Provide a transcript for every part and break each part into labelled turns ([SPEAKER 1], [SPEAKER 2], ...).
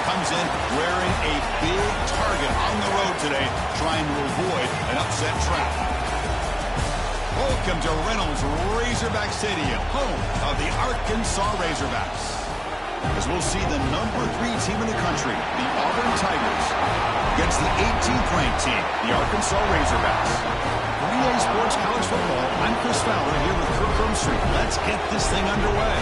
[SPEAKER 1] comes in wearing a big target on the road today, trying to avoid an upset trap. Welcome to Reynolds Razorback Stadium, home of the Arkansas Razorbacks. As we'll see the #3 team in the country, the Auburn Tigers, against the 18th ranked team, the Arkansas Razorbacks. 3A Sports College Football, I'm Chris Fowler here with Kirk Herbstreit. Let's get this thing underway.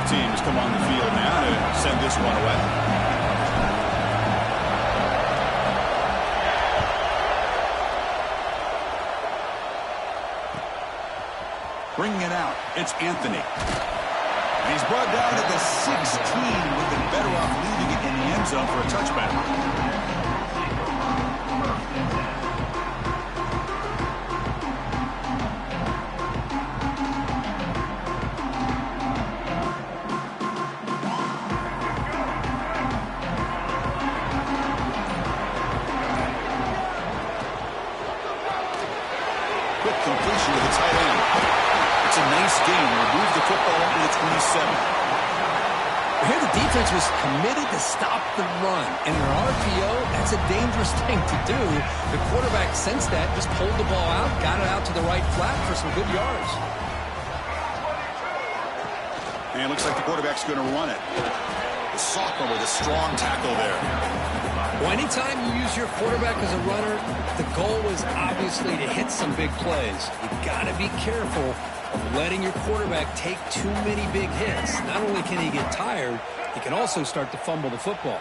[SPEAKER 1] Teams come on the field now to send this one away. Bringing it out, it's Anthony. And he's brought down at the 16. We've been better off leaving it in the end zone for a touchback. Quick completion to the tight end. It's a nice gain. Remove the football up to the 27.
[SPEAKER 2] Here the defense was committed to stop the run. In their RPO, that's a dangerous thing to do. The quarterback sensed that, just pulled the ball out, got it out to the right flat for some good yards.
[SPEAKER 1] And it looks like the quarterback's going to run it. The sophomore with a strong tackle there.
[SPEAKER 2] Well, anytime you use your quarterback as a runner, the goal is obviously to hit some big plays. You've got to be careful of letting your quarterback take too many big hits. Not only can he get tired, he can also start to fumble the football.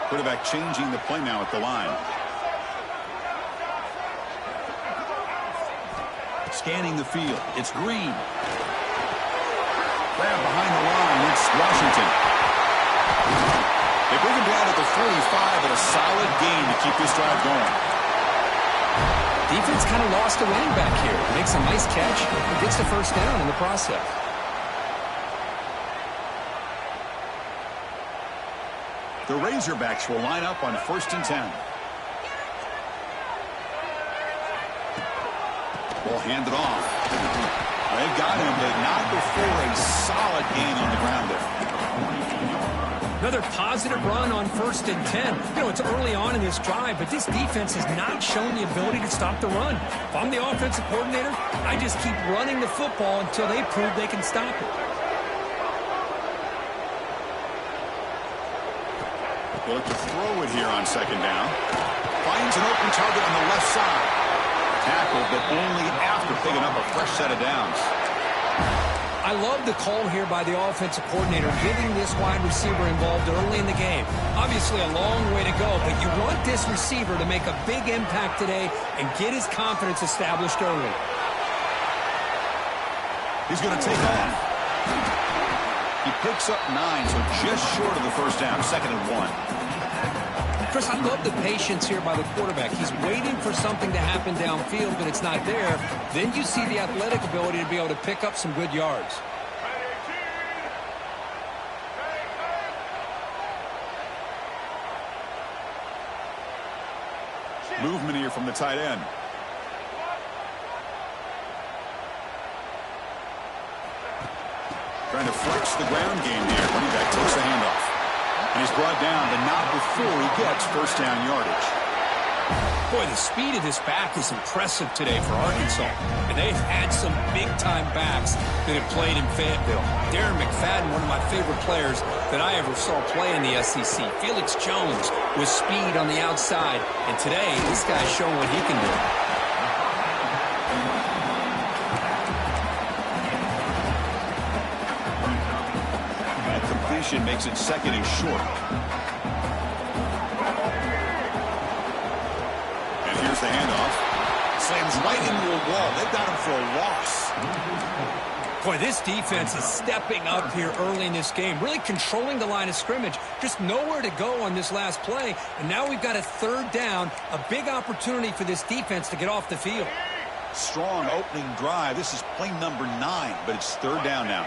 [SPEAKER 1] Quarterback changing the play now at the line. Scanning the field. It's Green. Grab behind the line. It's Washington. They bring him down at the 45, and a solid gain to keep this drive going.
[SPEAKER 2] Defense kind of lost a running back here. Makes a nice catch and gets the first down in the process.
[SPEAKER 1] The Razorbacks will line up on 1st and 10. Ball handed off. They've got him, but not before a solid gain on the ground there.
[SPEAKER 2] Another positive run on 1st and 10. You know, it's early on in this drive, but this defense has not shown the ability to stop the run. If I'm the offensive coordinator, I just keep running the football until they prove they can stop it.
[SPEAKER 1] They'll look to throw it here on 2nd down. Finds an open target on the left side. Tackled, but only after picking up a fresh set of downs.
[SPEAKER 2] I love the call here by the offensive coordinator, getting this wide receiver involved early in the game. Obviously a long way to go, but you want this receiver to make a big impact today and get his confidence established early.
[SPEAKER 1] He's going to take off. He picks up 9, so just short of the first down, 2nd and 1.
[SPEAKER 2] Chris, I love the patience here by the quarterback. He's waiting for something to happen downfield, but it's not there. Then you see the athletic ability to be able to pick up some good yards.
[SPEAKER 1] Movement here from the tight end. Trying to flex the ground game here. Running back takes the handoff. And he's brought down, but not before he gets first down yardage.
[SPEAKER 2] Boy, the speed of this back is impressive today for Arkansas. And they've had some big-time backs that have played in Fayetteville. Darren McFadden, one of my favorite players that I ever saw play in the SEC. Felix Jones with speed on the outside. And today, this guy's showing what he can do.
[SPEAKER 1] Makes it 2nd and short. And here's the handoff. Slams right into a wall. They've got him for a loss.
[SPEAKER 2] Boy, this defense is stepping up here early in this game, really controlling the line of scrimmage. Just nowhere to go on this last play, and now we've got a third down, a big opportunity for this defense to get off the field.
[SPEAKER 1] Strong opening drive. This is play number 9, but it's third down now.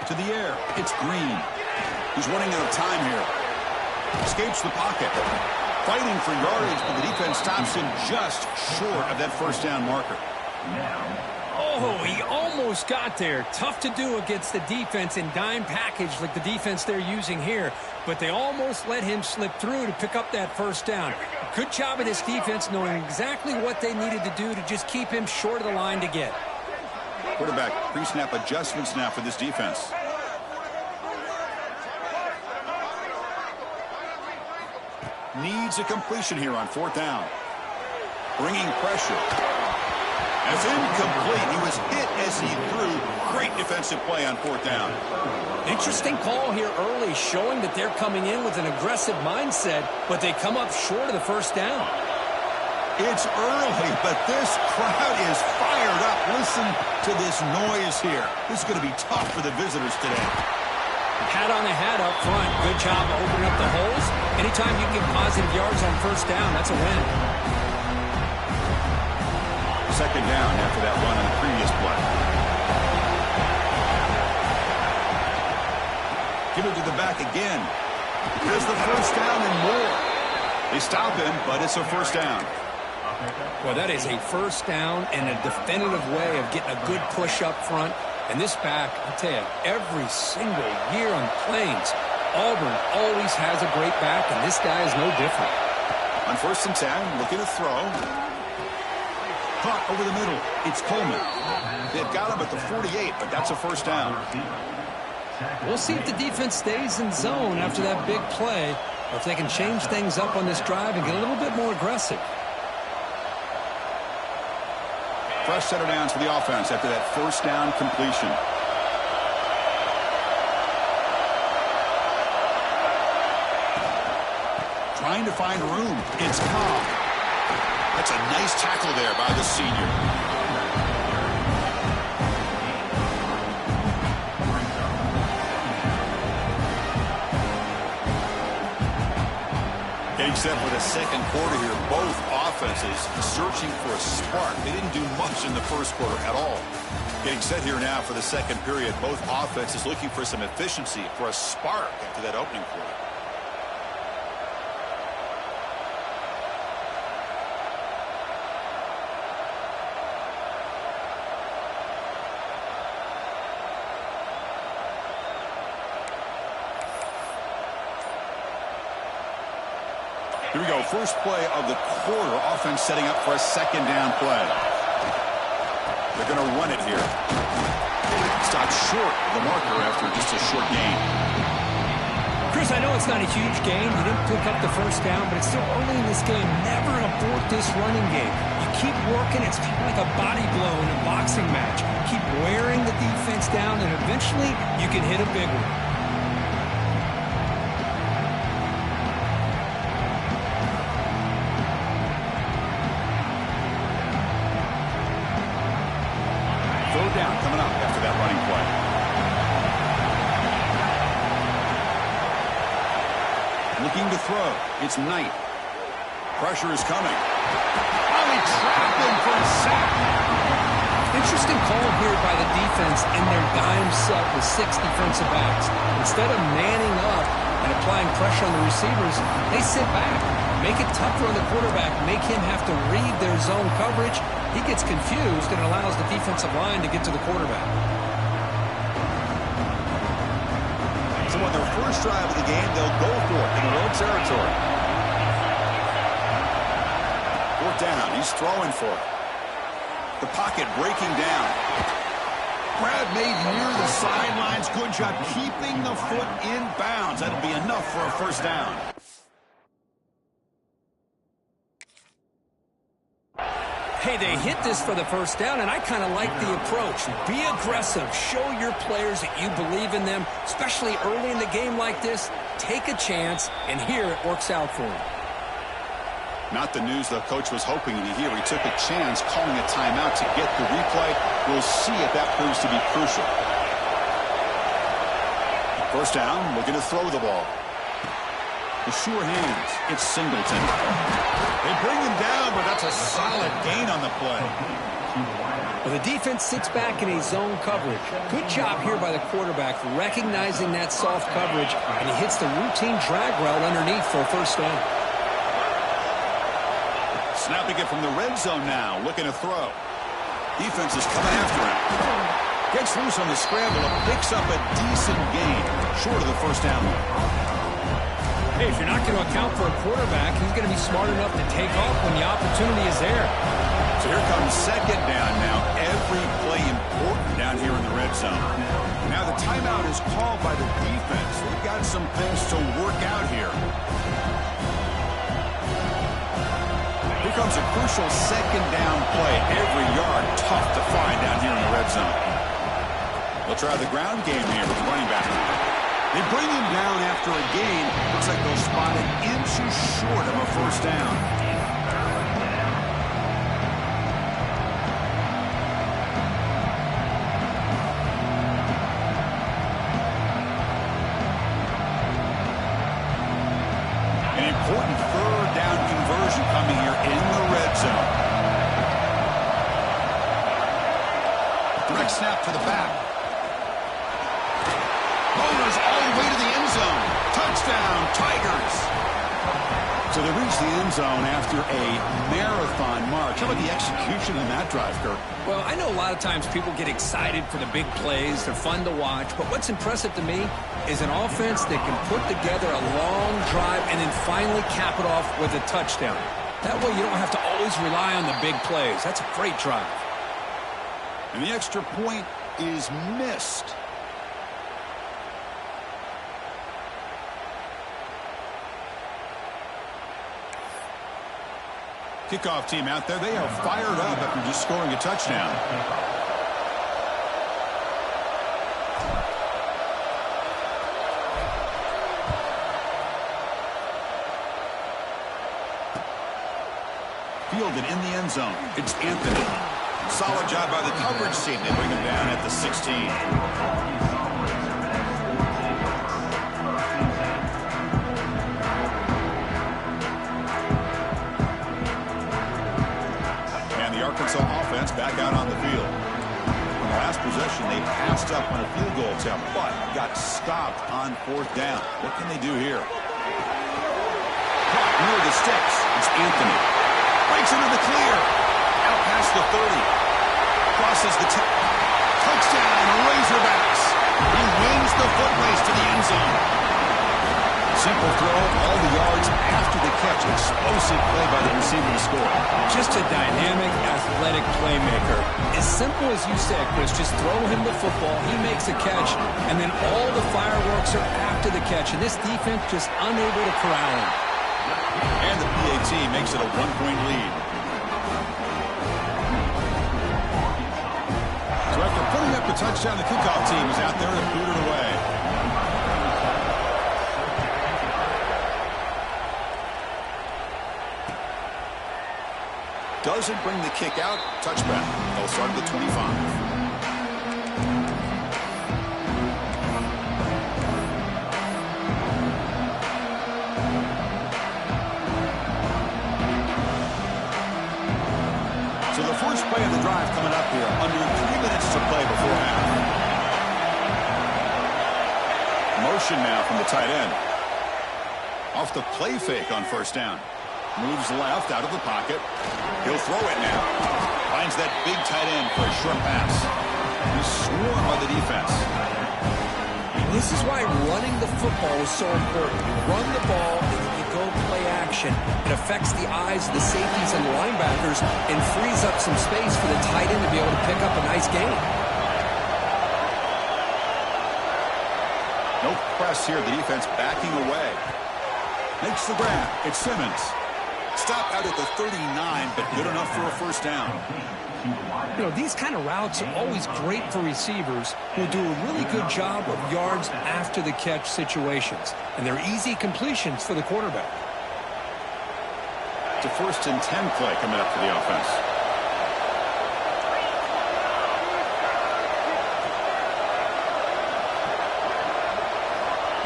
[SPEAKER 1] To the air, it's Green. He's running out of time here. Escapes the pocket. Fighting for yardage, but the defense stops him just short of that first down marker.
[SPEAKER 2] Oh, he almost got there. Tough to do against the defense in dime package like the defense they're using here, but they almost let him slip through to pick up that first down. Good job of this defense knowing exactly what they needed to do to just keep him short of the line to get.
[SPEAKER 1] Quarterback pre-snap adjustments now for this defense. Needs a completion here on fourth down. Bringing pressure. That's incomplete. He was hit as he threw. Great defensive play on fourth down.
[SPEAKER 2] Interesting call here early, showing that they're coming in with an aggressive mindset, but they come up short of the first down.
[SPEAKER 1] It's early, but this crowd is fired up. Listen to this noise here. This is going to be tough for the visitors today.
[SPEAKER 2] Hat on the hat up front. Good job of opening up the holes. Anytime you get positive yards on first down, that's a win.
[SPEAKER 1] Second down after that run on the previous play. Give it to the back again. Has the first down and more. They stop him, but it's a first down.
[SPEAKER 2] Well, that is a first down and a definitive way of getting a good push up front. And this back, I'll tell you, every single year on the Plains, Auburn always has a great back, and this guy is no different.
[SPEAKER 1] On first and 10, looking to throw. Caught over the middle. It's Coleman. They've got him at the 48, but that's a first down.
[SPEAKER 2] We'll see if the defense stays in zone after that big play, or if they can change things up on this drive and get a little bit more aggressive.
[SPEAKER 1] Fresh set of downs for the offense after that first down completion. Trying to find room. It's Cobb. That's a nice tackle there by the senior. Getting set for the second quarter here. Both offenses searching for a spark. They didn't do much in the first quarter at all. Getting set here now for the second period. Both offenses looking for some efficiency, for a spark after that opening quarter. Here we go. First play of the quarter. Offense setting up for a second down play. They're going to run it here. Stopped short of the marker after just a short gain.
[SPEAKER 2] Chris, I know it's not a huge gain. You didn't pick up the first down, but it's still early in this game. Never abort this running game. You keep working. It's kind of like a body blow in a boxing match. Keep wearing the defense down, and eventually you can hit a big one.
[SPEAKER 1] Down coming up after that running play. Looking to throw. It's Knight. Pressure is coming. Oh, he trapped him for a sack.
[SPEAKER 2] Interesting call here by the defense in their dime set with 6 defensive backs. Instead of manning up and applying pressure on the receivers, they sit back. Make it tougher on the quarterback. Make him have to read their zone coverage. He gets confused and allows the defensive line to get to the quarterback.
[SPEAKER 1] So on their first drive of the game, they'll go for it in their own territory. Fourth down. He's throwing for it. The pocket breaking down. Grab made near the sidelines. Good job keeping the foot in bounds. That'll be enough for a first down.
[SPEAKER 2] Hey, they hit this for the first down, and I kind of like the approach. Be aggressive. Show your players that you believe in them, especially early in the game like this. Take a chance, and here it works out for them.
[SPEAKER 1] Not the news the coach was hoping to hear. He took a chance calling a timeout to get the replay. We'll see if that proves to be crucial. First down, looking to throw the ball. The sure hands. It's Singleton. They bring him down, but that's a solid gain on the play.
[SPEAKER 2] Well, the defense sits back in a zone coverage. Good job here by the quarterback recognizing that soft coverage, and he hits the routine drag route underneath for a first down.
[SPEAKER 1] Snapping it from the red zone now, looking to throw. Defense is coming after him. Gets loose on the scramble and picks up a decent gain, short of the first down.
[SPEAKER 2] Hey, if you're not going to account for a quarterback, he's going to be smart enough to take off when the opportunity is there.
[SPEAKER 1] So here comes second down now. Every play important down here in the red zone. Now the timeout is called by the defense. They've got some things to work out here. Here comes a crucial second down play. Every yard tough to find down here in the red zone. They'll try the ground game here with the running back. They bring him down after a gain. Looks like they'll spot it inches short of a first down. An important third down conversion coming here in the red zone. Direct snap to the back. Bowlers all the way to the end zone. Touchdown, Tigers. So they reach the end zone after a marathon march. How about the execution in that drive, Kirk?
[SPEAKER 2] Well, I know a lot of times people get excited for the big plays. They're fun to watch. But what's impressive to me is an offense that can put together a long drive and then finally cap it off with a touchdown. That way you don't have to always rely on the big plays. That's a great drive.
[SPEAKER 1] And the extra point is missed. Kickoff team out there. They are fired up after just scoring a touchdown. Fielded in the end zone. It's Anthony. Solid job by the coverage team. They bring him down at the 16. Arkansas offense back out on the field. On the last possession, they passed up on a field goal attempt, but got stopped on fourth down. What can they do here? Caught near the sticks. It's Anthony. Breaks into the clear. Out past the 30. Crosses the touchdown, Razorbacks. He wins the foot race to the end zone. Simple throw, all the yards after the catch. Explosive play by the receiver to score.
[SPEAKER 2] Just a dynamic, athletic playmaker. As simple as you said, Chris, just throw him the football, he makes a catch, and then all the fireworks are after the catch. And this defense just unable to corral him.
[SPEAKER 1] And the PAT makes it a one-point lead. So after putting up the touchdown, the kickoff team is out there to boot it away. Doesn't bring the kick out. Touchback. They'll start at the 25. So the first play of the drive coming up here. Under 3 minutes to play before half. Motion now from the tight end. Off the play fake on first down. Moves left out of the pocket. He'll throw it now. Finds that big tight end for a short pass. He's swarmed by the defense.
[SPEAKER 2] This is why running the football is so important. You run the ball and then you go play action. It affects the eyes of the safeties and the linebackers and frees up some space for the tight end to be able to pick up a nice gain.
[SPEAKER 1] No press here. The defense backing away. Makes the grab. It's Simmons. Stop out at the 39, but good enough for a first down.
[SPEAKER 2] You know, these kind of routes are always great for receivers who do a really good job of yards after the catch situations. And they're easy completions for the quarterback.
[SPEAKER 1] a 1st and 10 play coming up for the offense.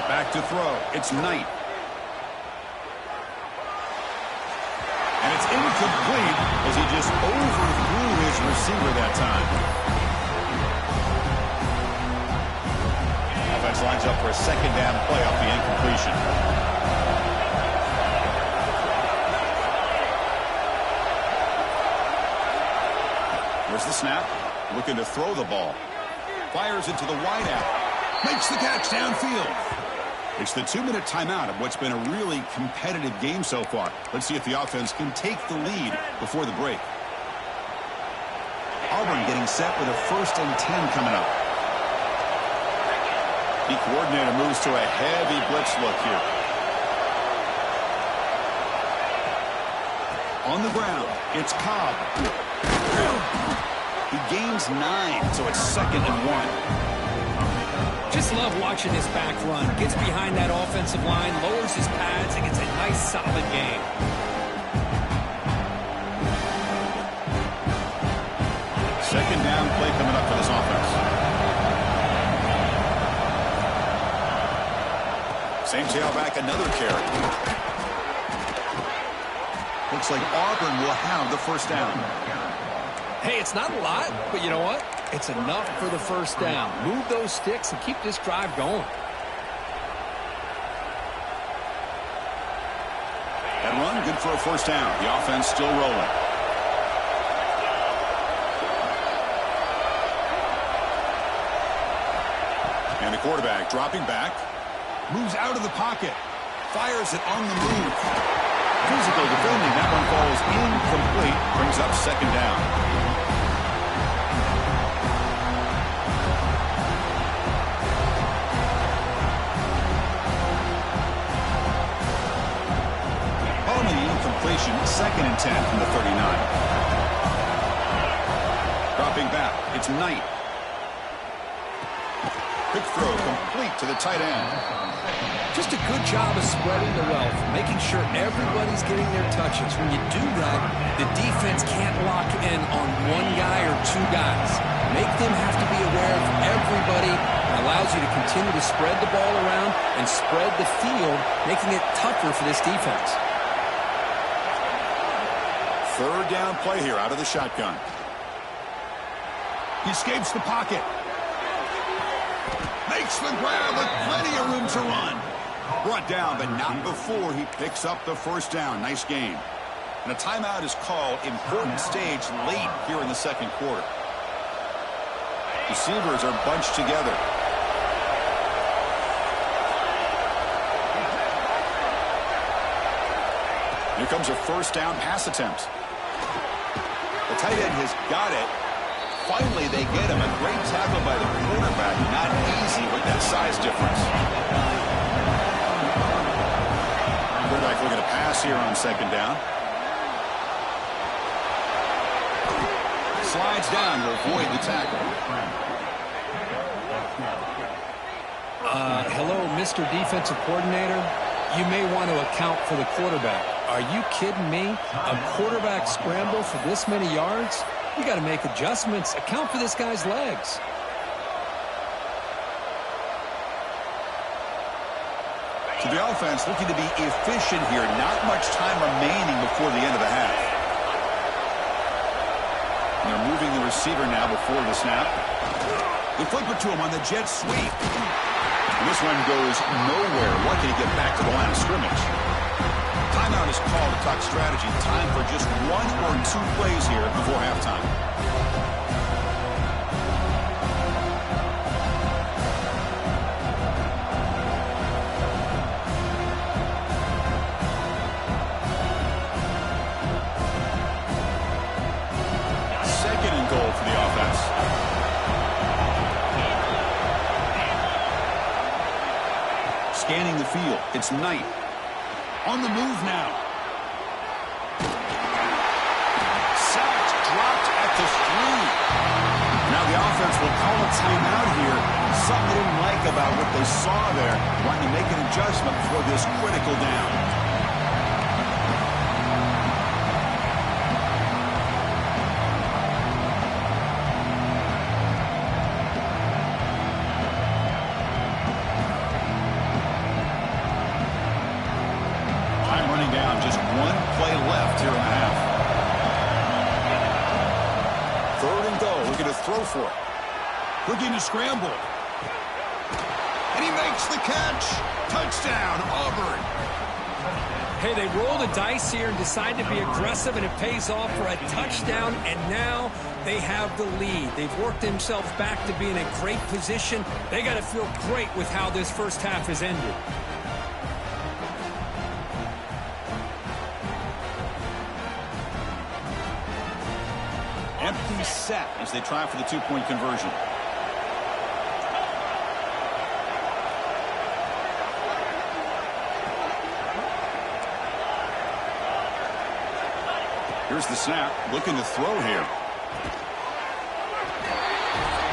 [SPEAKER 1] Back to throw. It's Knight. And it's incomplete as he just overthrew his receiver that time. Offense lines up for a 2nd down play off the incompletion. Where's the snap? Looking to throw the ball. Fires it to the wideout. Makes the catch downfield. It's the 2-minute timeout of what's been a really competitive game so far. Let's see if the offense can take the lead before the break. Auburn getting set with a 1st and 10 coming up. The coordinator moves to a heavy blitz look here. On the ground, it's Cobb. He gains 9, so it's 2nd and 1.
[SPEAKER 2] Just love watching this back run. Gets behind that offensive line, lowers his pads, and gets a nice, solid gain.
[SPEAKER 1] Second down play coming up for this offense. Same tailback, another carry. Looks like Auburn will have the 1st down.
[SPEAKER 2] Hey, it's not a lot, but you know what? It's enough for the 1st down. Move those sticks and keep this drive going.
[SPEAKER 1] That run, good for a 1st down. The offense still rolling. And the quarterback dropping back. Moves out of the pocket. Fires it on the move. Physical defending. That one falls incomplete. Brings up 2nd down. Completion, 2nd and 10 from the 39. Dropping back, it's Knight. Quick throw, complete to the tight end.
[SPEAKER 2] Just a good job of spreading the wealth, making sure everybody's getting their touches. When you do that, the defense can't lock in on one guy or 2 guys. Make them have to be aware of everybody. It allows you to continue to spread the ball around and spread the field, making it tougher for this defense.
[SPEAKER 1] 3rd down play here out of the shotgun. He escapes the pocket. Makes the grab with plenty of room to run. Brought down, but not before he picks up the 1st down. Nice game. And a timeout is called. Important stage late here in the 2nd quarter. Receivers are bunched together. Here comes a 1st down pass attempt. The tight end has got it. Finally, they get him. A great tackle by the quarterback. Not easy with that size difference. Quarterback looking to pass here on 2nd down. Slides down to avoid the tackle.
[SPEAKER 2] Hello, Mr. Defensive Coordinator. You may want to account for the quarterback. Are you kidding me? A quarterback scramble for this many yards? You got to make adjustments. Account for this guy's legs.
[SPEAKER 1] So the offense looking to be efficient here. Not much time remaining before the end of the half. And they're moving the receiver now before the snap. They flip it to him on the jet sweep. And this one goes nowhere. Lucky to get back to the line of scrimmage. Timeout is called to talk strategy. Time for just 1 or 2 plays here before halftime. Second and goal for the offense. Scanning the field, it's Knight. On the move now. Sacked, dropped at the 3. Now the offense will call a timeout here. Something they didn't like about what they saw there. Wanting to make an adjustment for this critical down. winding down. Just one play left here in the half. 3rd and goal. Looking to throw for it. Looking to scramble. And he makes the catch. Touchdown, Auburn.
[SPEAKER 2] Hey, they roll the dice here and decide to be aggressive, and it pays off for a touchdown, and now they have the lead. They've worked themselves back to be in a great position. They got to feel great with how this first half has ended.
[SPEAKER 1] Empty set as they try for the 2-point conversion. Here's the snap, looking to throw here.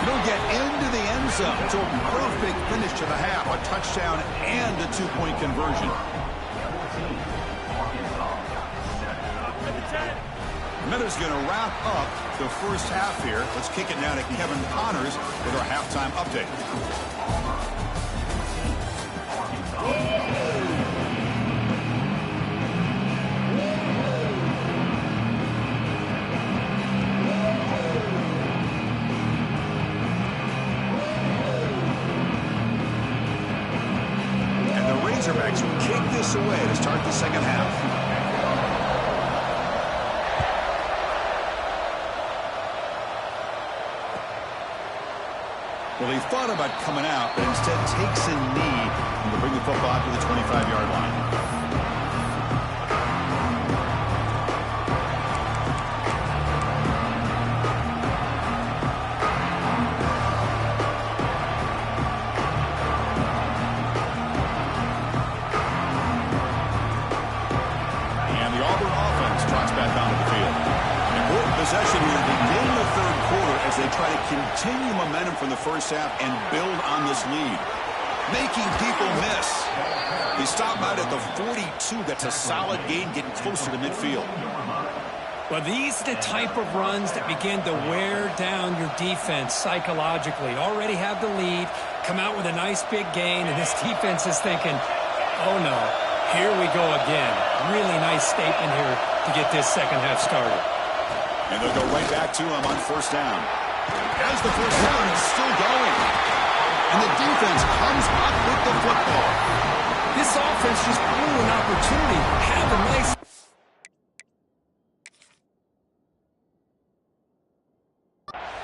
[SPEAKER 1] He'll get into the end zone. So a perfect finish to the half, a touchdown and a 2-point conversion. Miller's going to wrap up the first half here. Let's kick it now to Kevin Connors with our halftime update. Razorbacks will kick this away to start the second half. Well, he thought about coming out, but instead takes a knee and will bring the football out to the 25-yard line. Possession here to begin the third quarter as they try to continue momentum from the first half and build on this lead. Making people miss. They stop out at the 42. That's a solid gain, getting closer to midfield.
[SPEAKER 2] Well, these are the type of runs that begin to wear down your defense psychologically. Already have the lead, come out with a nice big gain, and this defense is thinking, oh no, here we go again. Really nice statement here to get this second half started.
[SPEAKER 1] And they'll go right back to him on first down. As the first down is still going. And the defense comes up with the football.
[SPEAKER 2] This offense just blew an opportunity. Have a nice...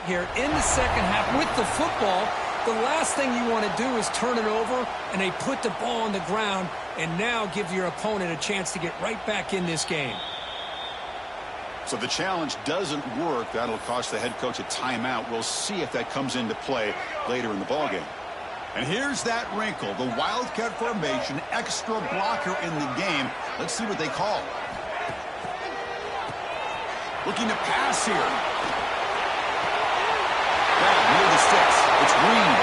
[SPEAKER 2] Here in the second half with the football, the last thing you want to do is turn it over, and they put the ball on the ground and now give your opponent a chance to get right back in this game.
[SPEAKER 1] So the challenge doesn't work. That'll cost the head coach a timeout. We'll see if that comes into play later in the ballgame. And here's that wrinkle, the Wildcat formation, extra blocker in the game. Let's see what they call. Looking to pass here. Ball near the sticks. It's Green.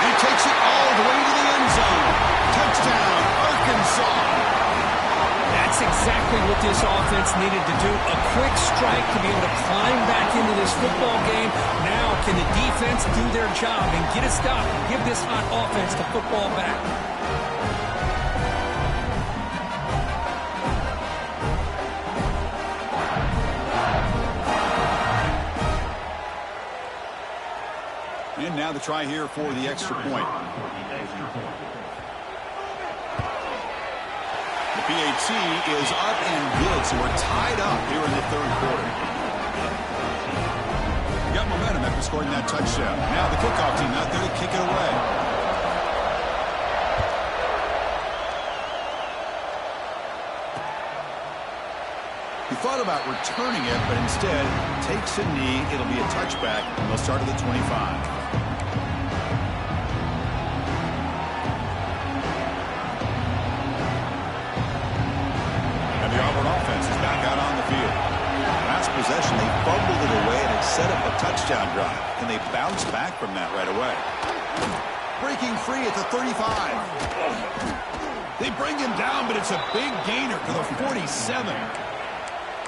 [SPEAKER 1] And he takes it all the way to the end zone. Touchdown, Arkansas.
[SPEAKER 2] That's exactly what this offense needed to do. A quick strike to be able to climb back into this football game. Now can the defense do their job and get a stop and give this hot offense the football back?
[SPEAKER 1] And now the try here for the extra point. PAT is up and good, so we're tied up here in the third quarter. Got momentum after scoring that touchdown. Now the kickoff team out there to kick it away. He thought about returning it, but instead takes a knee. It'll be a touchback, and they'll start at the 25. Possession, they fumbled it away and it set up a touchdown drive. And they bounced back from that right away. Breaking free at the 35. They bring him down, but it's a big gainer to the 47.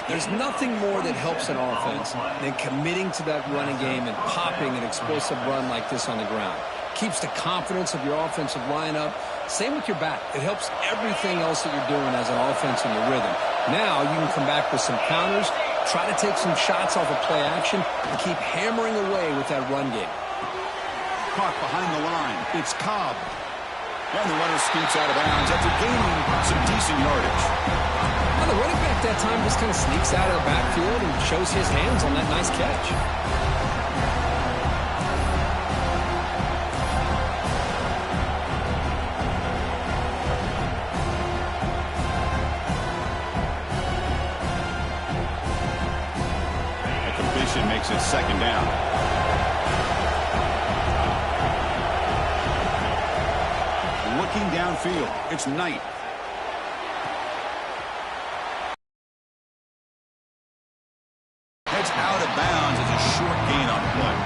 [SPEAKER 2] There's nothing more that helps an offense than committing to that running game and popping an explosive run like this on the ground. Keeps the confidence of your offensive lineup, Same with your back. It helps everything else that you're doing as an offense in your rhythm. Now you can come back with some counters, try to take some shots off of play action, and keep hammering away with that run game.
[SPEAKER 1] Caught behind the line. It's Cobb. And the runner scoots out of bounds after gaining some decent yardage.
[SPEAKER 2] Well, the running back that time just kind of sneaks out of the backfield and shows his hands on that nice catch.
[SPEAKER 1] A completion makes it second down. Looking downfield, it's Knight. Heads out of bounds as a short gain on the play.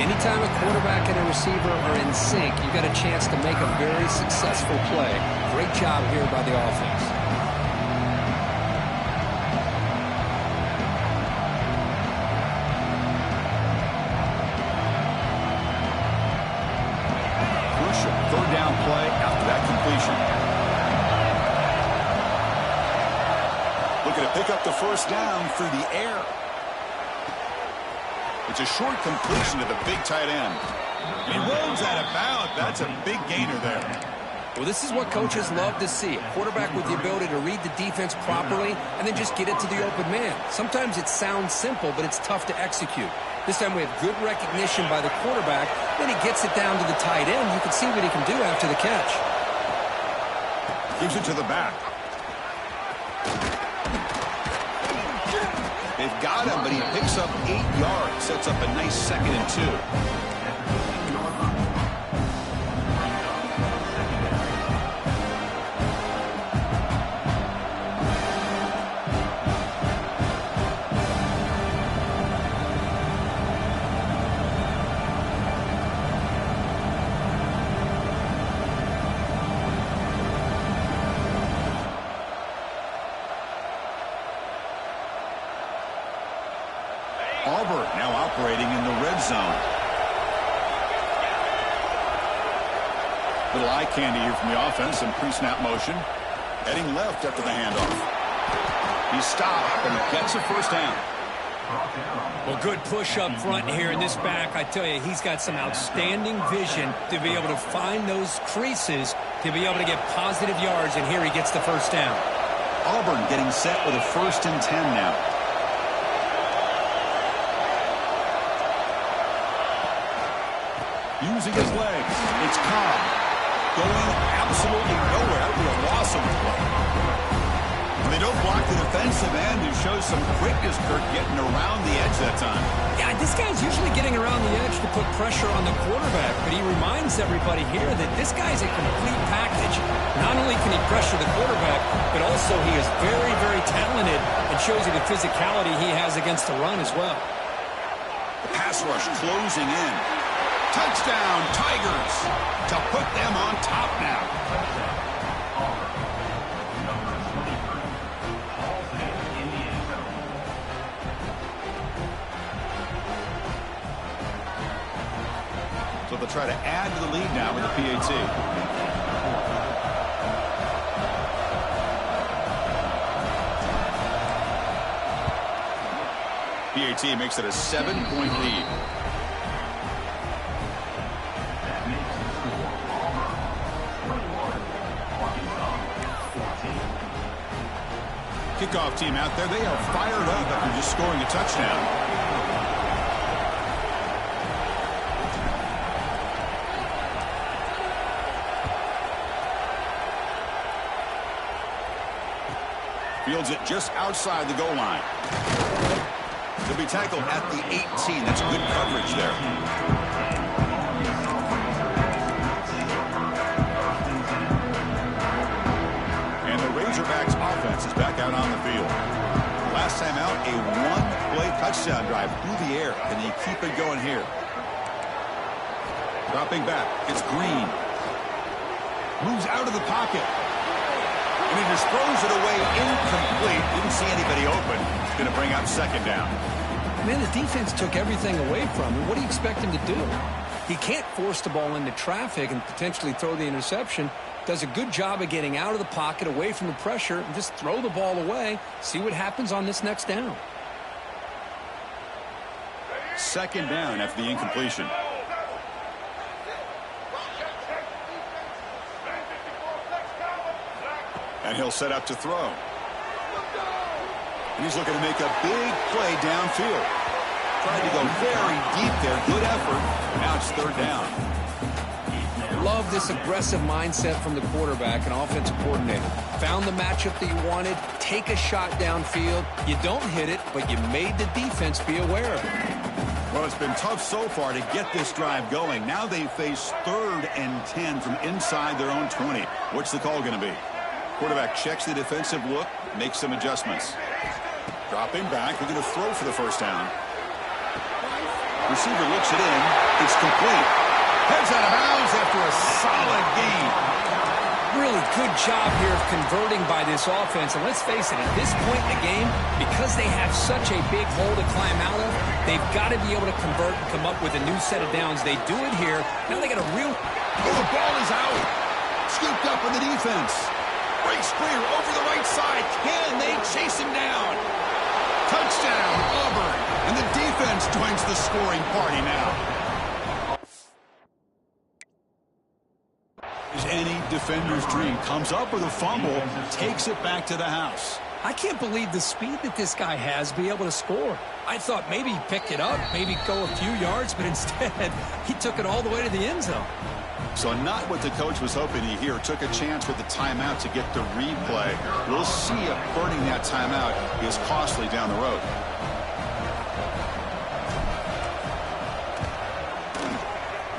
[SPEAKER 2] Anytime a quarterback and a receiver are in sync, you got a chance to make a very successful play. Great job here by the offense. Third down play after that completion.
[SPEAKER 1] Looking to pick up the first down through the air. It's a short completion to the big tight end. He rolls out of bounds. That's a big gainer there.
[SPEAKER 2] Well, this is what coaches love to see. A quarterback with the ability to read the defense properly and then just get it to the open man. Sometimes it sounds simple, but it's tough to execute. This time we have good recognition by the quarterback. Then he gets it down to the tight end. You can see what he can do after the catch.
[SPEAKER 1] Gives it to the back. They've got him, but he picks up 8 yards. Sets up a nice 2nd and 2. Auburn now operating in the red zone. Little eye candy here from the offense in pre-snap motion. Heading left after the handoff. He stopped and gets a first down.
[SPEAKER 2] Well, good push up front here in this back. I tell you, he's got some outstanding vision to be able to find those creases, to be able to get positive yards, and here he gets the first down.
[SPEAKER 1] Auburn getting set with a 1st and 10 now. Using his legs, it's Cobb. Going absolutely nowhere. That would be a loss of the play. And they don't block the defensive end, who shows some quickness, Kirk, getting around the edge that time.
[SPEAKER 2] Yeah, this guy's usually getting around the edge to put pressure on the quarterback, but he reminds everybody here that this guy's a complete package. Not only can he pressure the quarterback, but also he is very, very talented and shows you the physicality he has against the run as well.
[SPEAKER 1] The pass rush closing in. Touchdown, Tigers, to put them on top now. So they'll try to add to the lead now with the PAT. PAT makes it a 7-point lead. Kickoff team out there, they are fired up after just scoring a touchdown. Fields it just outside the goal line. He'll be tackled at the 18. That's good coverage there. Razorbacks offense is back out on the field. Last time out, a one-play touchdown drive through the air. Can they keep it going here? Dropping back, it's Green. Moves out of the pocket. And he just throws it away incomplete. Didn't see anybody open. Going to bring up 2nd down.
[SPEAKER 2] Man, the defense took everything away from him. What do you expect him to do? He can't force the ball into traffic and potentially throw the interception. Does a good job of getting out of the pocket, away from the pressure, and just throw the ball away. See what happens on this next down.
[SPEAKER 1] Second down after the incompletion. And he'll set up to throw. And he's looking to make a big play downfield. Tried to go very deep there. Good effort. Now it's third down.
[SPEAKER 2] Love this aggressive mindset from the quarterback and offensive coordinator. Found the matchup that you wanted. Take a shot downfield. You don't hit it, but you made the defense be aware of it.
[SPEAKER 1] Well, it's been tough so far to get this drive going. Now they face 3rd and 10 from inside their own 20. What's the call going to be? Quarterback checks the defensive look, makes some adjustments. Dropping back, we're going to throw for the first down. Receiver looks it in. It's complete. Heads out of bounds after a solid gain.
[SPEAKER 2] Really good job here of converting by this offense. And let's face it, at this point in the game, because they have such a big hole to climb out of, they've got to be able to convert and come up with a new set of downs. They do it here. Now they got a real...
[SPEAKER 1] Oh, the ball is out. Scooped up in the defense. Breaks clear over the right side. Can they chase him down? Touchdown, Auburn. And the defense joins the scoring party now. Any defender's dream comes up with a fumble, takes it back to the house.
[SPEAKER 2] I can't believe the speed that this guy has to be able to score. I thought maybe he picked it up, maybe go a few yards, but instead he took it all the way to the end zone.
[SPEAKER 1] So not what the coach was hoping to hear. Took a chance with the timeout to get the replay. We'll see if burning that timeout is costly down the road.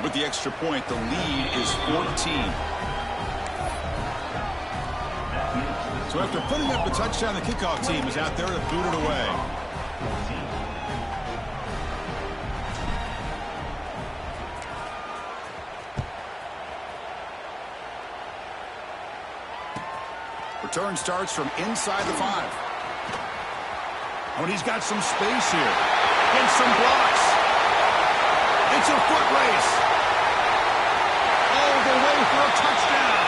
[SPEAKER 1] With the extra point, the lead is 14. So after putting up a touchdown, the kickoff team is out there to boot it away. Return starts from inside the 5. Oh, and he's got some space here. Against some blocks. It's a foot race. All the way for a touchdown.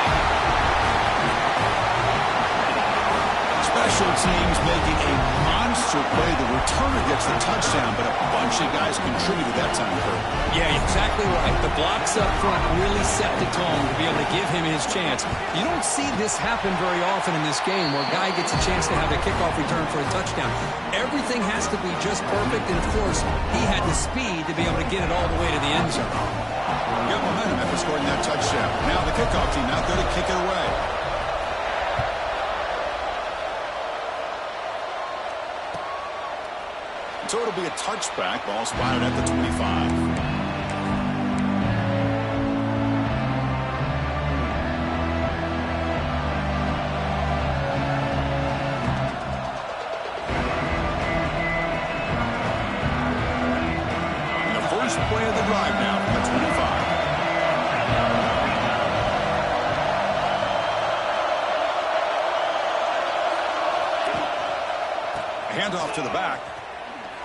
[SPEAKER 1] Special teams making a monster play. The returner gets the touchdown, but a bunch of guys contributed that time, Kurt.
[SPEAKER 2] Yeah, exactly right. The blocks up front really set the tone to be able to give him his chance. You don't see this happen very often in this game where a guy gets a chance to have a kickoff return for a touchdown. Everything has to be just perfect, and of course, he had the speed to be able to get it all the way to the end zone.
[SPEAKER 1] Got momentum after scoring that touchdown. Now the kickoff team out there to kick it away. So it'll be a touchback. Ball spotted at the 25. Play of the drive now from the 25. A handoff to the back.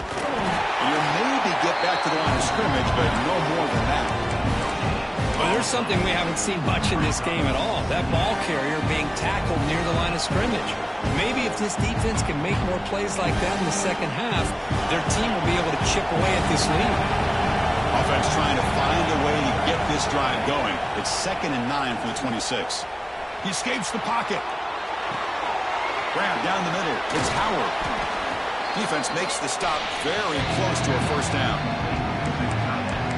[SPEAKER 1] And you'll maybe get back to the line of scrimmage, but no more than that.
[SPEAKER 2] Well, there's something we haven't seen much in this game at all. That ball carrier being tackled near the line of scrimmage. Maybe if this defense can make more plays like that in the second half, their team will be able to chip away at this lead.
[SPEAKER 1] Offense trying to find a way to get this drive going. It's 2nd and 9 from the 26. He escapes the pocket. Grab down the middle. It's Howard. Defense makes the stop very close to a first down.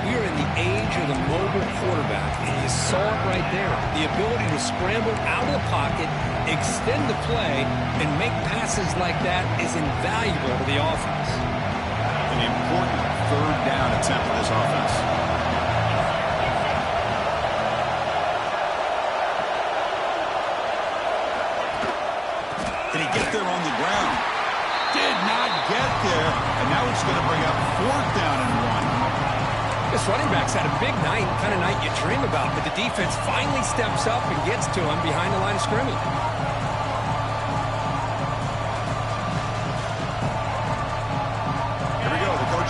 [SPEAKER 2] We are in the age of the mobile quarterback, and you saw it right there. The ability to scramble out of the pocket, extend the play, and make passes like that is invaluable to the offense.
[SPEAKER 1] An important third down attempt for this offense. Can he get there on the ground? Did not get there, and now it's going to bring up 4th down and 1.
[SPEAKER 2] This running back's had a big night, kind of night you dream about, but the defense finally steps up and gets to him behind the line of scrimmage.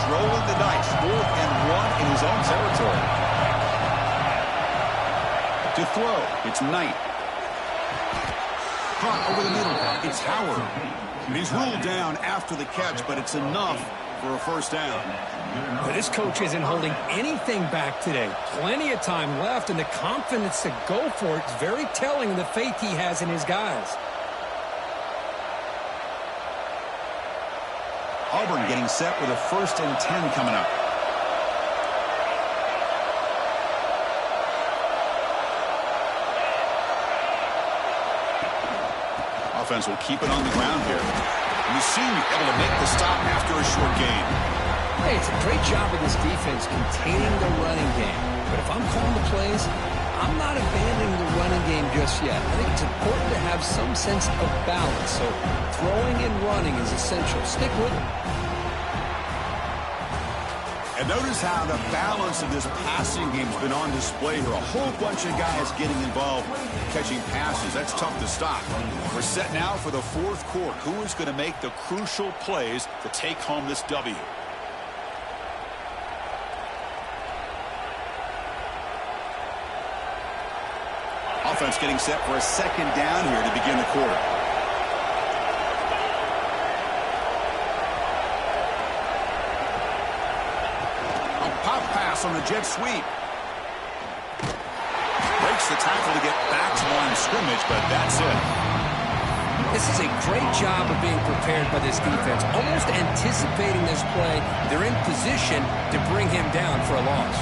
[SPEAKER 1] Rolling the dice, 4th and 1 in his own territory. To throw, it's Knight. Caught over the middle, it's Howard. And he's ruled down after the catch, but it's enough for a first down.
[SPEAKER 2] But this coach isn't holding anything back today. Plenty of time left, and the confidence to go for it is very telling of the faith he has in his guys.
[SPEAKER 1] Auburn getting set with a 1st and 10 coming up. Offense will keep it on the ground here. And you seem able to make the stop after a short gain.
[SPEAKER 2] Hey, it's a great job of this defense containing the running game. But if I'm calling the plays, I'm not abandoning the running game just yet. I think it's important to have some sense of balance. So throwing and running is essential. Stick with it.
[SPEAKER 1] And notice how the balance of this passing game has been on display here. A whole bunch of guys getting involved catching passes. That's tough to stop. We're set now for the 4th quarter. Who is going to make the crucial plays to take home this W? Offense getting set for a 2nd down here to begin the quarter. On the jet sweep. Breaks the tackle to get back to line of scrimmage, but that's it.
[SPEAKER 2] This is a great job of being prepared by this defense. Almost anticipating this play, they're in position to bring him down for a loss.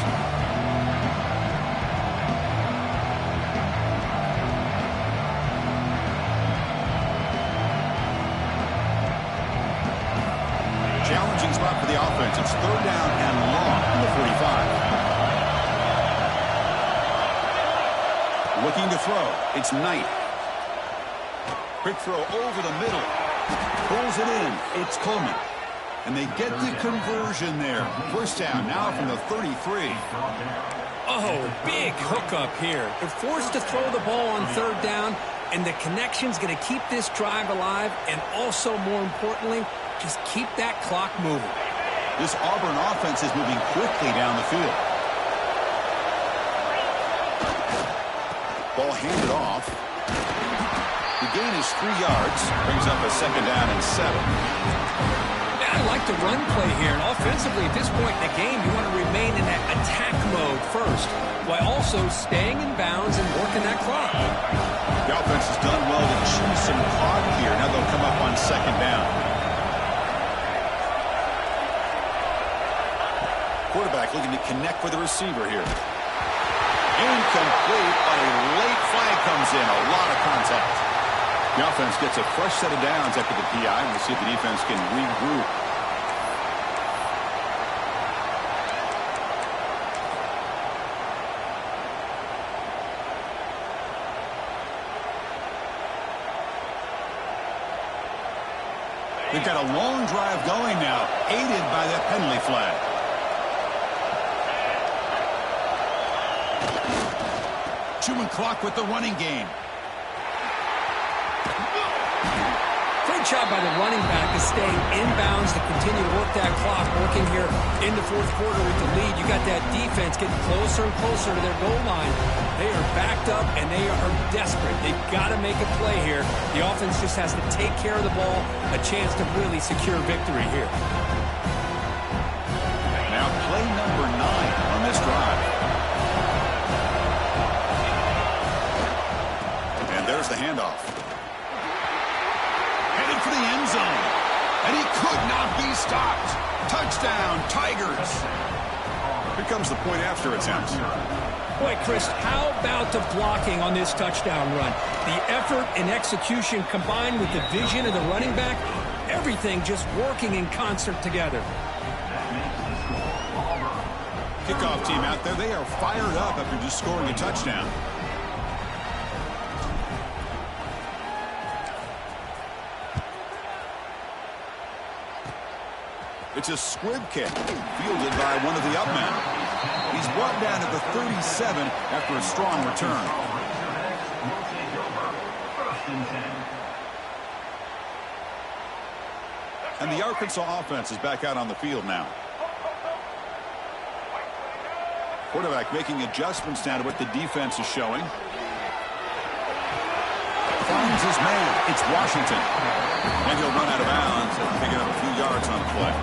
[SPEAKER 1] Challenging spot for the offense. It's 3rd down and long in the 45. Looking to throw. It's Knight. Quick throw over the middle. Pulls it in. It's Coleman. And they get the conversion there. 1st down now from the 33.
[SPEAKER 2] Oh, big hookup here. They're forced to throw the ball on 3rd down, and the connection's going to keep this drive alive, and also, more importantly, just keep that clock moving.
[SPEAKER 1] This Auburn offense is moving quickly down the field. Ball handed off. The gain is 3 yards. Brings up a 2nd down and 7.
[SPEAKER 2] I like the run play here. And offensively, at this point in the game, you want to remain in that attack mode first, while also staying in bounds and working that clock.
[SPEAKER 1] The offense has done well to chew some clock here. Now they'll come up on 2nd down. Quarterback looking to connect with the receiver here. Incomplete, but a late flag comes in. A lot of contact. The offense gets a fresh set of downs after the PI. We'll see if the defense can regroup. They've got a long drive going now, aided by that penalty flag. Chewing clock with the running game.
[SPEAKER 2] Great job by the running back to stay inbounds to continue to work that clock, working here in the 4th quarter with the lead. You got that defense getting closer and closer to their goal line. They are backed up, and they are desperate. They've got to make a play here. The offense just has to take care of the ball, a chance to really secure victory here.
[SPEAKER 1] Now play number 9 on this drive. And there's the handoff. Headed for the end zone. And he could not be stopped. Touchdown, Tigers. Here comes the point after attempt.
[SPEAKER 2] Boy, Chris, how about the blocking on this touchdown run? The effort and execution combined with the vision of the running back, everything just working in concert together.
[SPEAKER 1] Kickoff team out there, they are fired up after just scoring a touchdown. It's a squib kick, fielded by one of the up men. He's brought down at the 37 after a strong return. And the Arkansas offense is back out on the field now. Quarterback making adjustments now to what the defense is showing. finds his man. It's Washington. And he'll run out of bounds and pick it up a few yards on the play.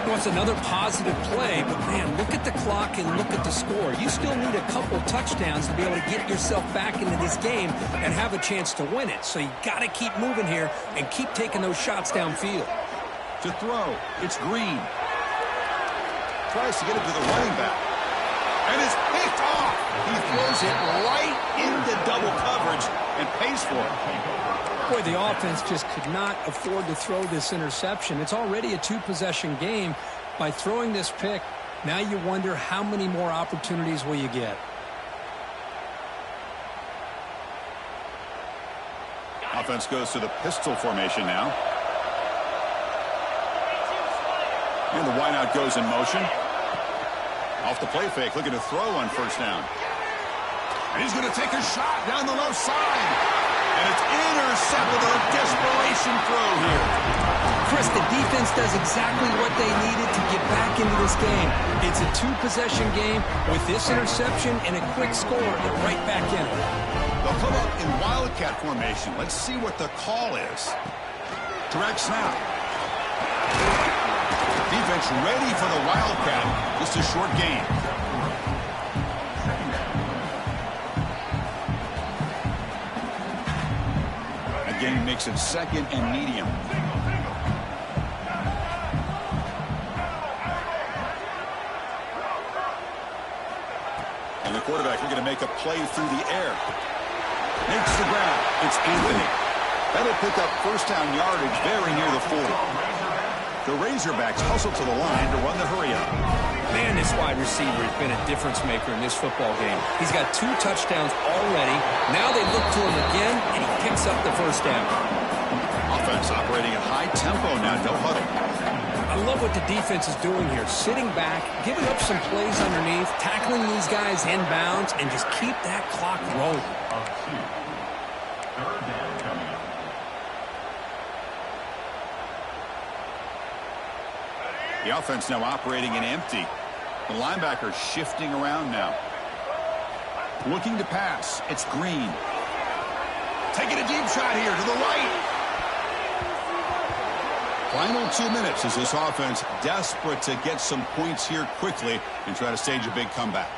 [SPEAKER 2] Well, it's another positive play, but, man, look at the clock and look at the score. You still need a couple touchdowns to be able to get yourself back into this game and have a chance to win it. So you got to keep moving here and keep taking those shots downfield.
[SPEAKER 1] To throw, it's Green. Tries to get it to the running back. And it's picked off. He throws it right into double coverage and pays for it.
[SPEAKER 2] Boy, the offense just could not afford to throw this interception. It's already a two-possession game. By throwing this pick, now you wonder how many more opportunities will you get.
[SPEAKER 1] Offense goes to the pistol formation now. And the wideout goes in motion. Off the play fake, looking to throw on first down. And he's going to take a shot down the left side. And it's intercepted on a desperation throw here.
[SPEAKER 2] Chris, the defense does exactly what they needed to get back into this game. It's a two-possession game. With this interception and a quick score, they're right back in it.
[SPEAKER 1] They'll come up in Wildcat formation. Let's see what the call is. Direct snap. Defense ready for the Wildcat. Just a short game. Again, makes it second and medium. And the quarterback looking to make a play through the air. Makes the grab. It's Anthony. That'll pick up first down yardage very near the 40. The Razorbacks hustle to the line to run the hurry-up.
[SPEAKER 2] Man, this wide receiver has been a difference maker in this football game. He's got 2 touchdowns already. Now they look to him again, and he picks up the first down.
[SPEAKER 1] Offense operating at high tempo now, no huddle.
[SPEAKER 2] I love what the defense is doing here. Sitting back, giving up some plays underneath, tackling these guys inbounds, and just keep that clock rolling.
[SPEAKER 1] The offense now operating in empty. The linebacker shifting around now. Looking to pass. It's Green. Taking a deep shot here to the right. Final 2 minutes as this offense desperate to get some points here quickly and try to stage a big comeback.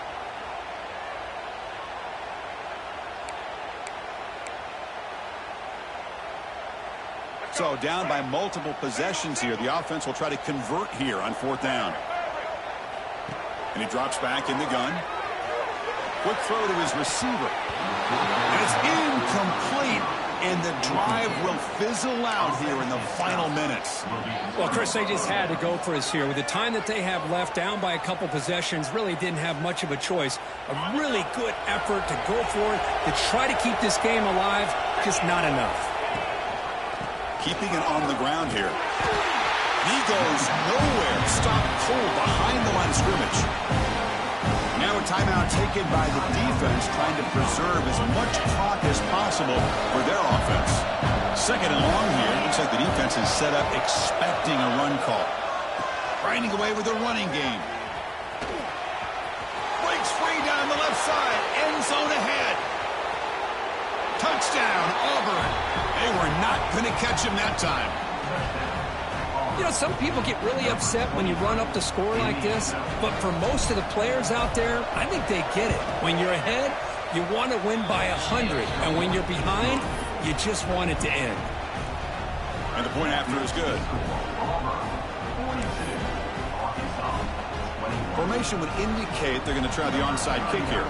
[SPEAKER 1] So down by multiple possessions here. The offense will try to convert here on 4th down. And he drops back in the gun. Quick throw to his receiver. And it's incomplete. And the drive will fizzle out here in the final minutes.
[SPEAKER 2] Well, Chris, they just had to go for us here. With the time that they have left, down by a couple possessions, really didn't have much of a choice. A really good effort to go for it, to try to keep this game alive, just not enough.
[SPEAKER 1] Keeping it on the ground here. He goes nowhere. Stopped cold behind the line of scrimmage. Now a timeout taken by the defense, trying to preserve as much clock as possible for their offense. Second and long here. Looks like the defense is set up expecting a run call. Grinding away with the running game. Breaks free down the left side. End zone ahead. Touchdown, Auburn. They were not going to catch him that time.
[SPEAKER 2] You know, some people get really upset when you run up the score like this, but for most of the players out there, I think they get it. When you're ahead, you want to win by 100, and when you're behind, you just want it to end.
[SPEAKER 1] And the point after is good. Formation would indicate they're going to try the onside kick here.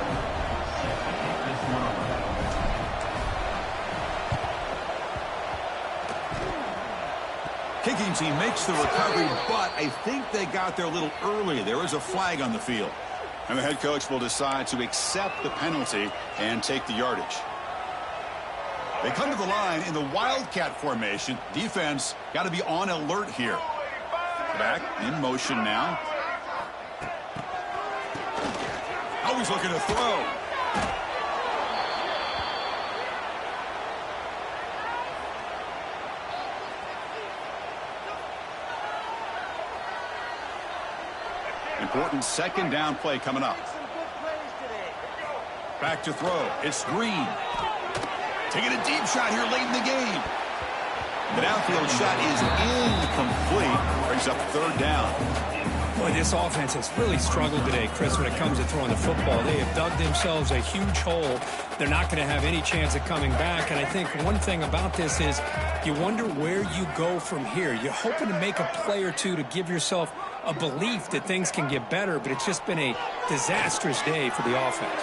[SPEAKER 1] Kicking team makes the recovery, but I think they got there a little early. There is a flag on the field. And the head coach will decide to accept the penalty and take the yardage. They come to the line in the Wildcat formation. Defense got to be on alert here. Back in motion now. Always looking to throw. Important second down play coming up. Back to throw. It's Green. Taking a deep shot here late in the game. The downfield shot is incomplete. Brings up third down.
[SPEAKER 2] Boy, this offense has really struggled today, Chris, when it comes to throwing the football. They have dug themselves a huge hole. They're not going to have any chance of coming back. And I think one thing about this is you wonder where you go from here. You're hoping to make a play or two to give yourself a belief that things can get better, but it's just been a disastrous day for the offense.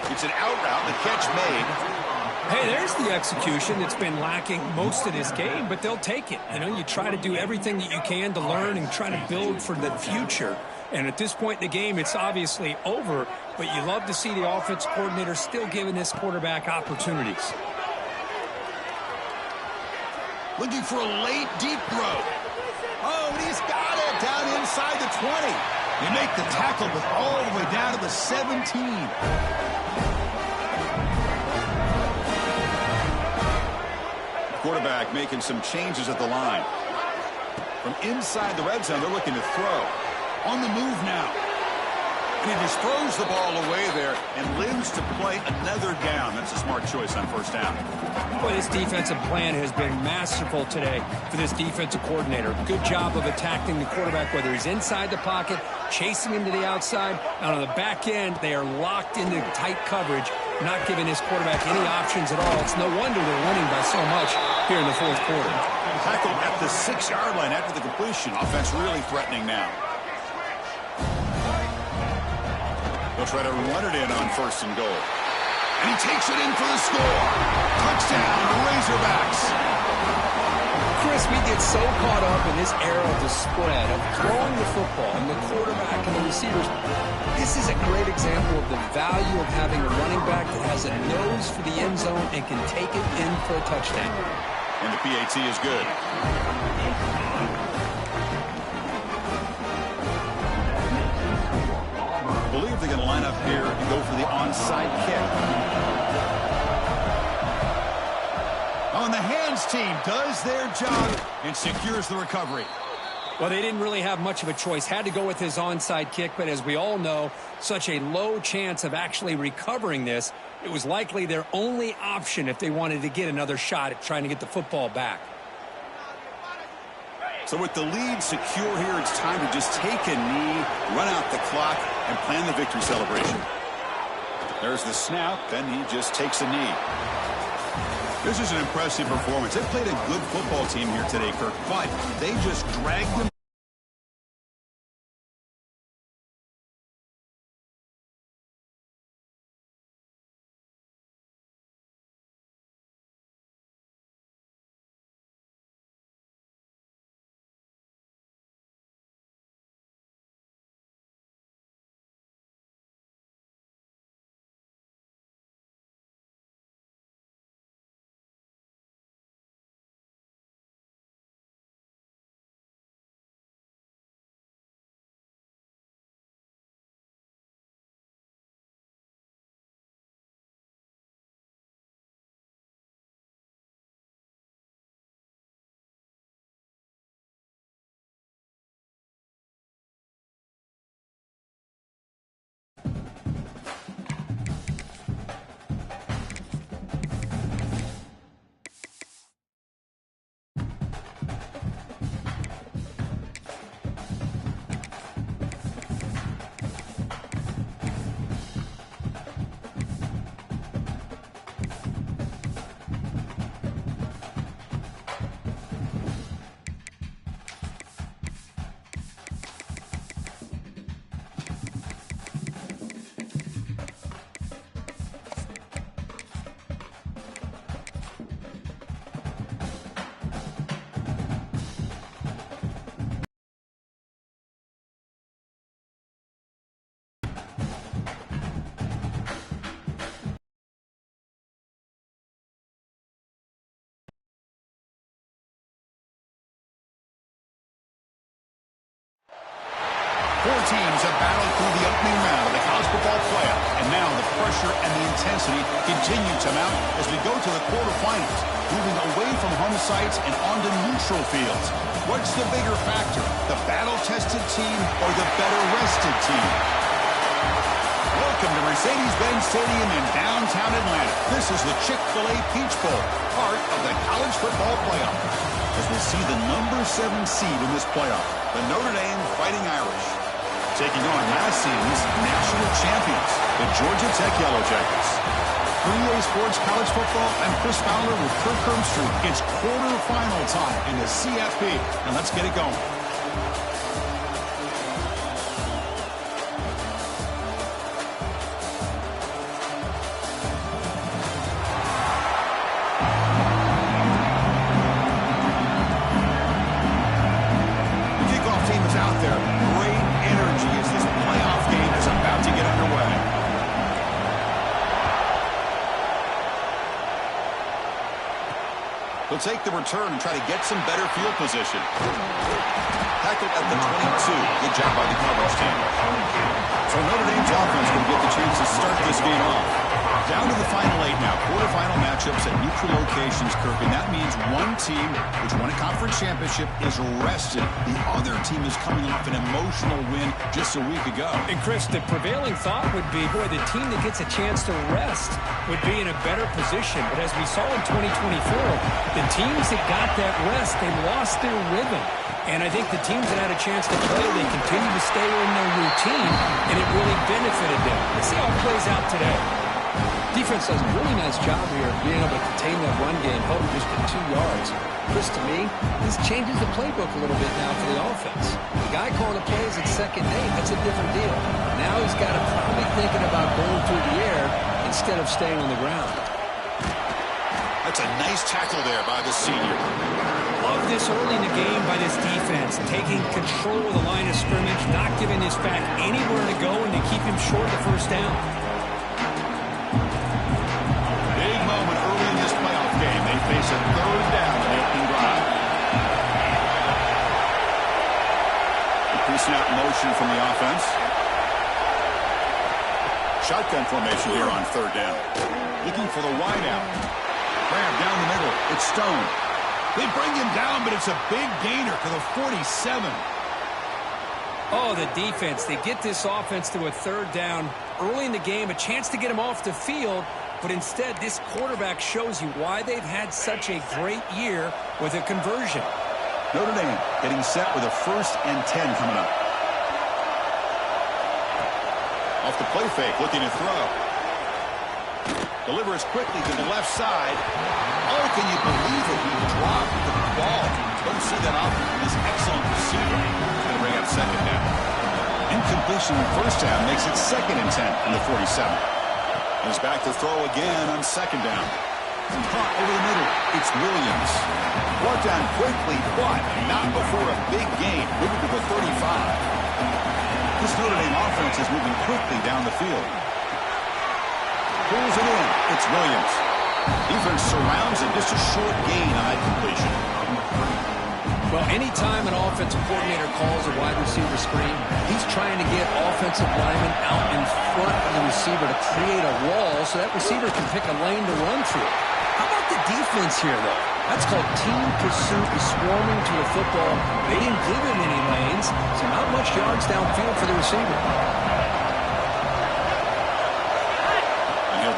[SPEAKER 1] It's an out route, the catch made.
[SPEAKER 2] Hey, there's the execution that's been lacking most of this game, but they'll take it. You know, you try to do everything that you can to learn and try to build for the future. And at this point in the game, it's obviously over, but you love to see the offense coordinator still giving this quarterback opportunities.
[SPEAKER 1] Looking for a late, deep throw. Oh, and he's got it down inside the 20. They make the tackle, but all the way down to the 17. Quarterback making some changes at the line. From inside the red zone, they're looking to throw. On the move now. And he just throws the ball away there and lives to play another down. That's a smart choice on first down.
[SPEAKER 2] Boy, this defensive plan has been masterful today for this defensive coordinator. Good job of attacking the quarterback, whether he's inside the pocket, chasing him to the outside. And on the back end, they are locked into tight coverage, not giving this quarterback any options at all. It's no wonder they're winning by so much here in the fourth quarter.
[SPEAKER 1] Tackled at the 6-yard line after the completion. Offense really threatening now. They'll try to run it in on first and goal. And he takes it in for the score. Touchdown, Razorbacks.
[SPEAKER 2] Chris, we get so caught up in this era of the spread, of throwing the football, and the quarterback and the receivers. This is a great example of the value of having a running back that has a nose for the end zone and can take it in for a touchdown.
[SPEAKER 1] And the PAT is good. I believe they're going to line up here and go for the onside kick. Oh, and the hands team does their job and secures the recovery.
[SPEAKER 2] Well, they didn't really have much of a choice. Had to go with his onside kick, but as we all know, such a low chance of actually recovering this. It was likely their only option if they wanted to get another shot at trying to get the football back.
[SPEAKER 1] So with the lead secure here, it's time to just take a knee, run out the clock, and plan the victory celebration. There's the snap, then he just takes a knee. This is an impressive performance. They played a good football team here today, Kirk, but they just dragged them. Four teams have battled through the opening round of the college football playoff, and now the pressure and the intensity continue to mount as we go to the quarterfinals, moving away from home sites and onto neutral fields. What's the bigger factor, the battle-tested team or the better-rested team? Well, Welcome to Mercedes-Benz Stadium in downtown Atlanta. This is the Chick-fil-A Peach Bowl, part of the college football playoff. As we see the number 7 seed in this playoff, the Notre Dame Fighting Irish, taking on last season's national champions, the Georgia Tech Yellow Jackets. For EA Sports College Football, I'm Chris Fowler with Kirk Herbstreit. It's quarterfinal time in the CFP, and let's get it going. They'll take the return and try to get some better field position. Tackled at the 22. Good job by the coverage team. So Notre Dame's offense can get the chance to start this game off. Down to the final 8 now. Quarterfinal matchups at neutral locations, Kirk. And that means one team, which won a conference championship, is rested. The other team is coming off an emotional win just a week ago.
[SPEAKER 2] And Chris, the prevailing thought would be, boy, the team that gets a chance to rest would be in a better position. But as we saw in 2024, the teams that got that rest, they lost their rhythm. And I think the teams that had a chance to play, they continue to stay in their routine, and it really benefited them. Let's see how it plays out today. Defense does a really nice job here of being able to contain that run game, held him just for 2 yards. Chris, to me, this changes the playbook a little bit now for the offense. The guy calling the plays at 2nd and 8, that's a different deal. Now he's got to probably thinking about going through the air instead of staying on the ground.
[SPEAKER 1] That's a nice tackle there by the senior.
[SPEAKER 2] Love this early in the game by this defense, taking control of the line of scrimmage, not giving this back anywhere to go, and to keep him short of the first down.
[SPEAKER 1] Big moment early in this playoff game. They face a 3rd down on the opening drive. Increasing out motion from the offense. Shotgun formation here on 3rd down. Looking for the wideout. Grab down the middle. It's Stone. They bring him down, but it's a big gainer to the 47.
[SPEAKER 2] Oh, the defense. They get this offense to a 3rd down early in the game, a chance to get him off the field, but instead this quarterback shows you why they've had such a great year with a conversion.
[SPEAKER 1] Notre Dame getting set with a 1st and 10 coming up. Off the play fake, looking to throw. Delivers quickly to the left side. Oh, can you believe it? He dropped the ball. Don't see that often from this excellent receiver. He's going to bring up 2nd down. Incompletion in the first down makes it 2nd and 10 from the 47. He's back to throw again on 2nd down. Caught over the middle. It's Williams. Brought down quickly, but not before a big gain. Moving to the 35. This Notre Dame offense is moving quickly down the field. Pulls it in. It's Williams. Defense surrounds him. Just a short gain on that completion.
[SPEAKER 2] Well, anytime an offensive coordinator calls a wide receiver screen, he's trying to get offensive linemen out in front of the receiver to create a wall so that receiver can pick a lane to run through. How about the defense here, though? That's called team pursuit and swarming to the football. They didn't give him any lanes, so not much yards downfield for the receiver.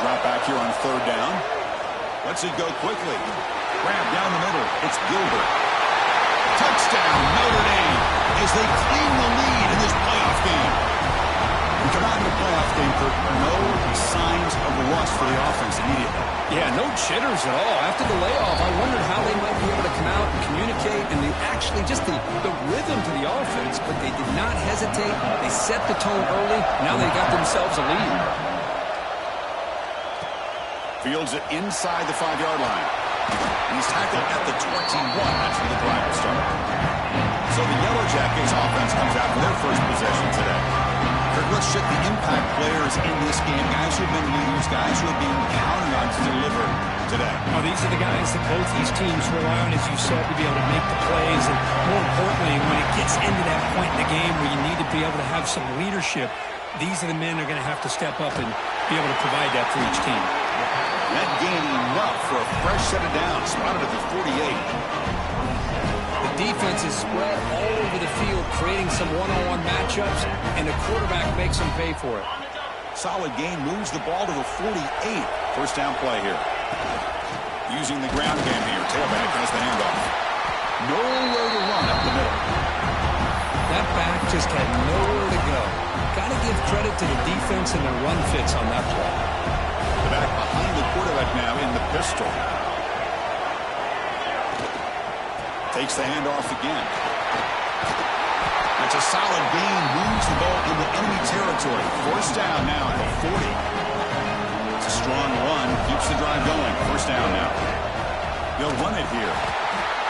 [SPEAKER 1] Drop back here on 3rd down. Lets it go quickly. Grab down the middle. It's Gilbert. Touchdown, Notre Dame, as they claim the lead in this playoff game. We come out in the playoff game for no signs of rust for the offense immediately.
[SPEAKER 2] Yeah, no jitters at all. After the layoff, I wondered how they might be able to come out and communicate, and they actually just the rhythm to the offense, but they did not hesitate. They set the tone early. Now they got themselves a lead.
[SPEAKER 1] Fields it inside the 5-yard line. He's tackled at the 21. That's where the drive will start. So the Yellow Jackets offense comes out for their first possession today. Kirk, let's check the impact players in this game. Guys who have been leaders, guys who are being counted on to deliver today.
[SPEAKER 2] Oh, these are the guys that both these teams rely on, as you said, to be able to make the plays. And more importantly, when it gets into that point in the game where you need to be able to have some leadership, these are the men that are going to have to step up and be able to provide that for each team.
[SPEAKER 1] That gain enough for a fresh set of downs, spotted at the 48.
[SPEAKER 2] The defense is spread all over the field, creating some one-on-one matchups, and the quarterback makes them pay for it.
[SPEAKER 1] Solid gain moves the ball to the 48. First down play here. Using the ground game here. Tailback has the handoff. Nowhere to run up the middle.
[SPEAKER 2] That back just had nowhere to go. Got to give credit to the defense and their run fits on that play.
[SPEAKER 1] The back behind the quarterback now in the pistol. Takes the handoff again. That's a solid gain. Moves the ball into enemy territory. First down now at the 40. It's a strong run. Keeps the drive going. First down now. They'll run it here.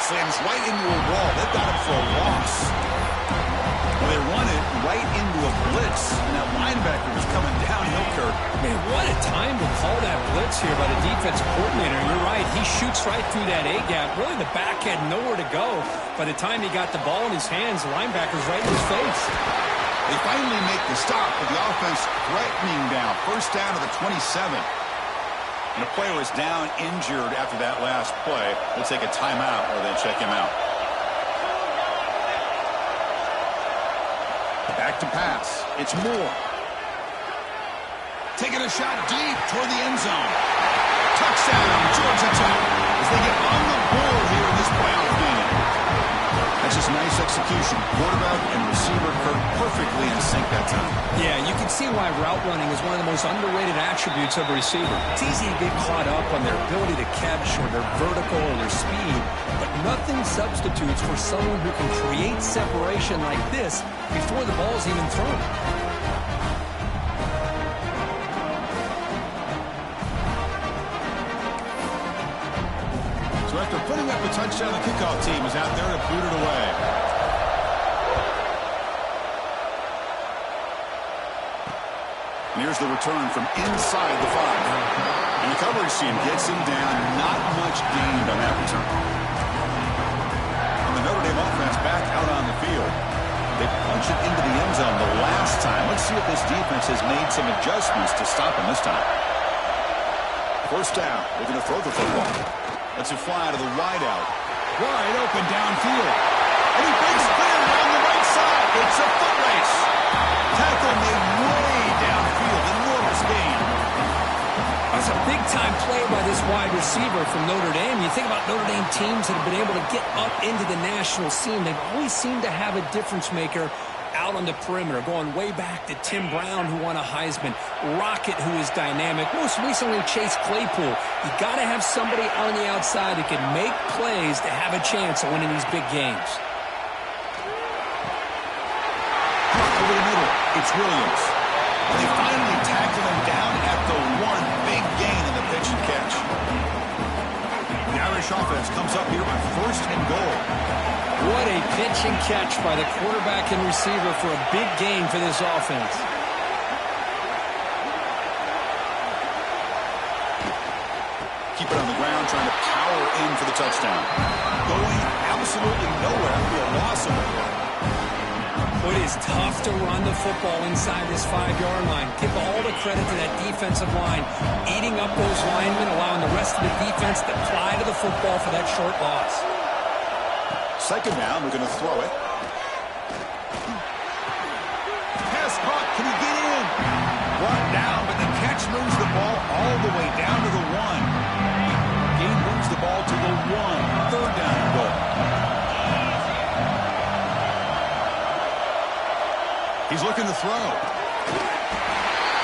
[SPEAKER 1] Slams right into a wall. They've got him for a loss. Well, they run it right into a blitz. And that linebacker was coming downhill, Kirk.
[SPEAKER 2] Man, what a time to call that blitz here by the defensive coordinator. You're right. He shoots right through that A-gap. Really, the back had nowhere to go. By the time he got the ball in his hands, the linebacker's right in his face.
[SPEAKER 1] They finally make the stop, but the offense threatening down. First down to the 27. And a player is down injured after that last play. They'll take a timeout or they check him out. Back to pass. It's Moore. Taking a shot deep toward the end zone. Touchdown, Georgia Tech, as they get on the board here in this playoff game. That's just nice execution. Quarterback and receiver Kirk perfectly in sync that time.
[SPEAKER 2] Yeah, you can see why route running is one of the most underrated attributes of a receiver. It's easy to get caught up on their ability to catch or their vertical or their speed, but nothing substitutes for someone who can create separation like this before the ball is even thrown.
[SPEAKER 1] So after putting up a touchdown, the kickoff team is out there to boot it away. And here's the return from inside the 5. And the coverage team gets him down. Not much gained on that return. And the Notre Dame offense back out on the field. They punch it into the end zone the last time. Let's see if this defense has made some adjustments to stop him this time. First down. They're going to throw the football. Let's it fly to the wideout. Wide open downfield. And he breaks clear down the right side. It's a foot race. Tackle made way downfield. Enormous gain.
[SPEAKER 2] That's a big-time play by this wide receiver from Notre Dame. You think about Notre Dame teams that have been able to get up into the national scene. They've always seemed to have a difference maker out on the perimeter, going way back to Tim Brown, who won a Heisman, Rocket, who is dynamic, most recently Chase Claypool. You got to have somebody on the outside who can make plays to have a chance of winning these big games.
[SPEAKER 1] Over the middle, it's Williams. And they finally tackle him down at the 1. Big gain in the pitch and catch. The Irish offense comes up here on first and goal.
[SPEAKER 2] What a pitch and catch by the quarterback and receiver for a big gain for this offense.
[SPEAKER 1] Keep it on the ground, trying to power in for the touchdown. Going absolutely nowhere. That would be a loss of it.
[SPEAKER 2] It is tough to run the football inside this 5-yard line. Give all the credit to that defensive line, eating up those linemen, allowing the rest of the defense to fly to the football for that short loss.
[SPEAKER 1] Second down, we're going to throw it. Pass caught, can he get in? Brought down, but the catch moves the ball all the way down to the 1. Gain moves the ball to the 1. Third down and goal. He's looking to throw.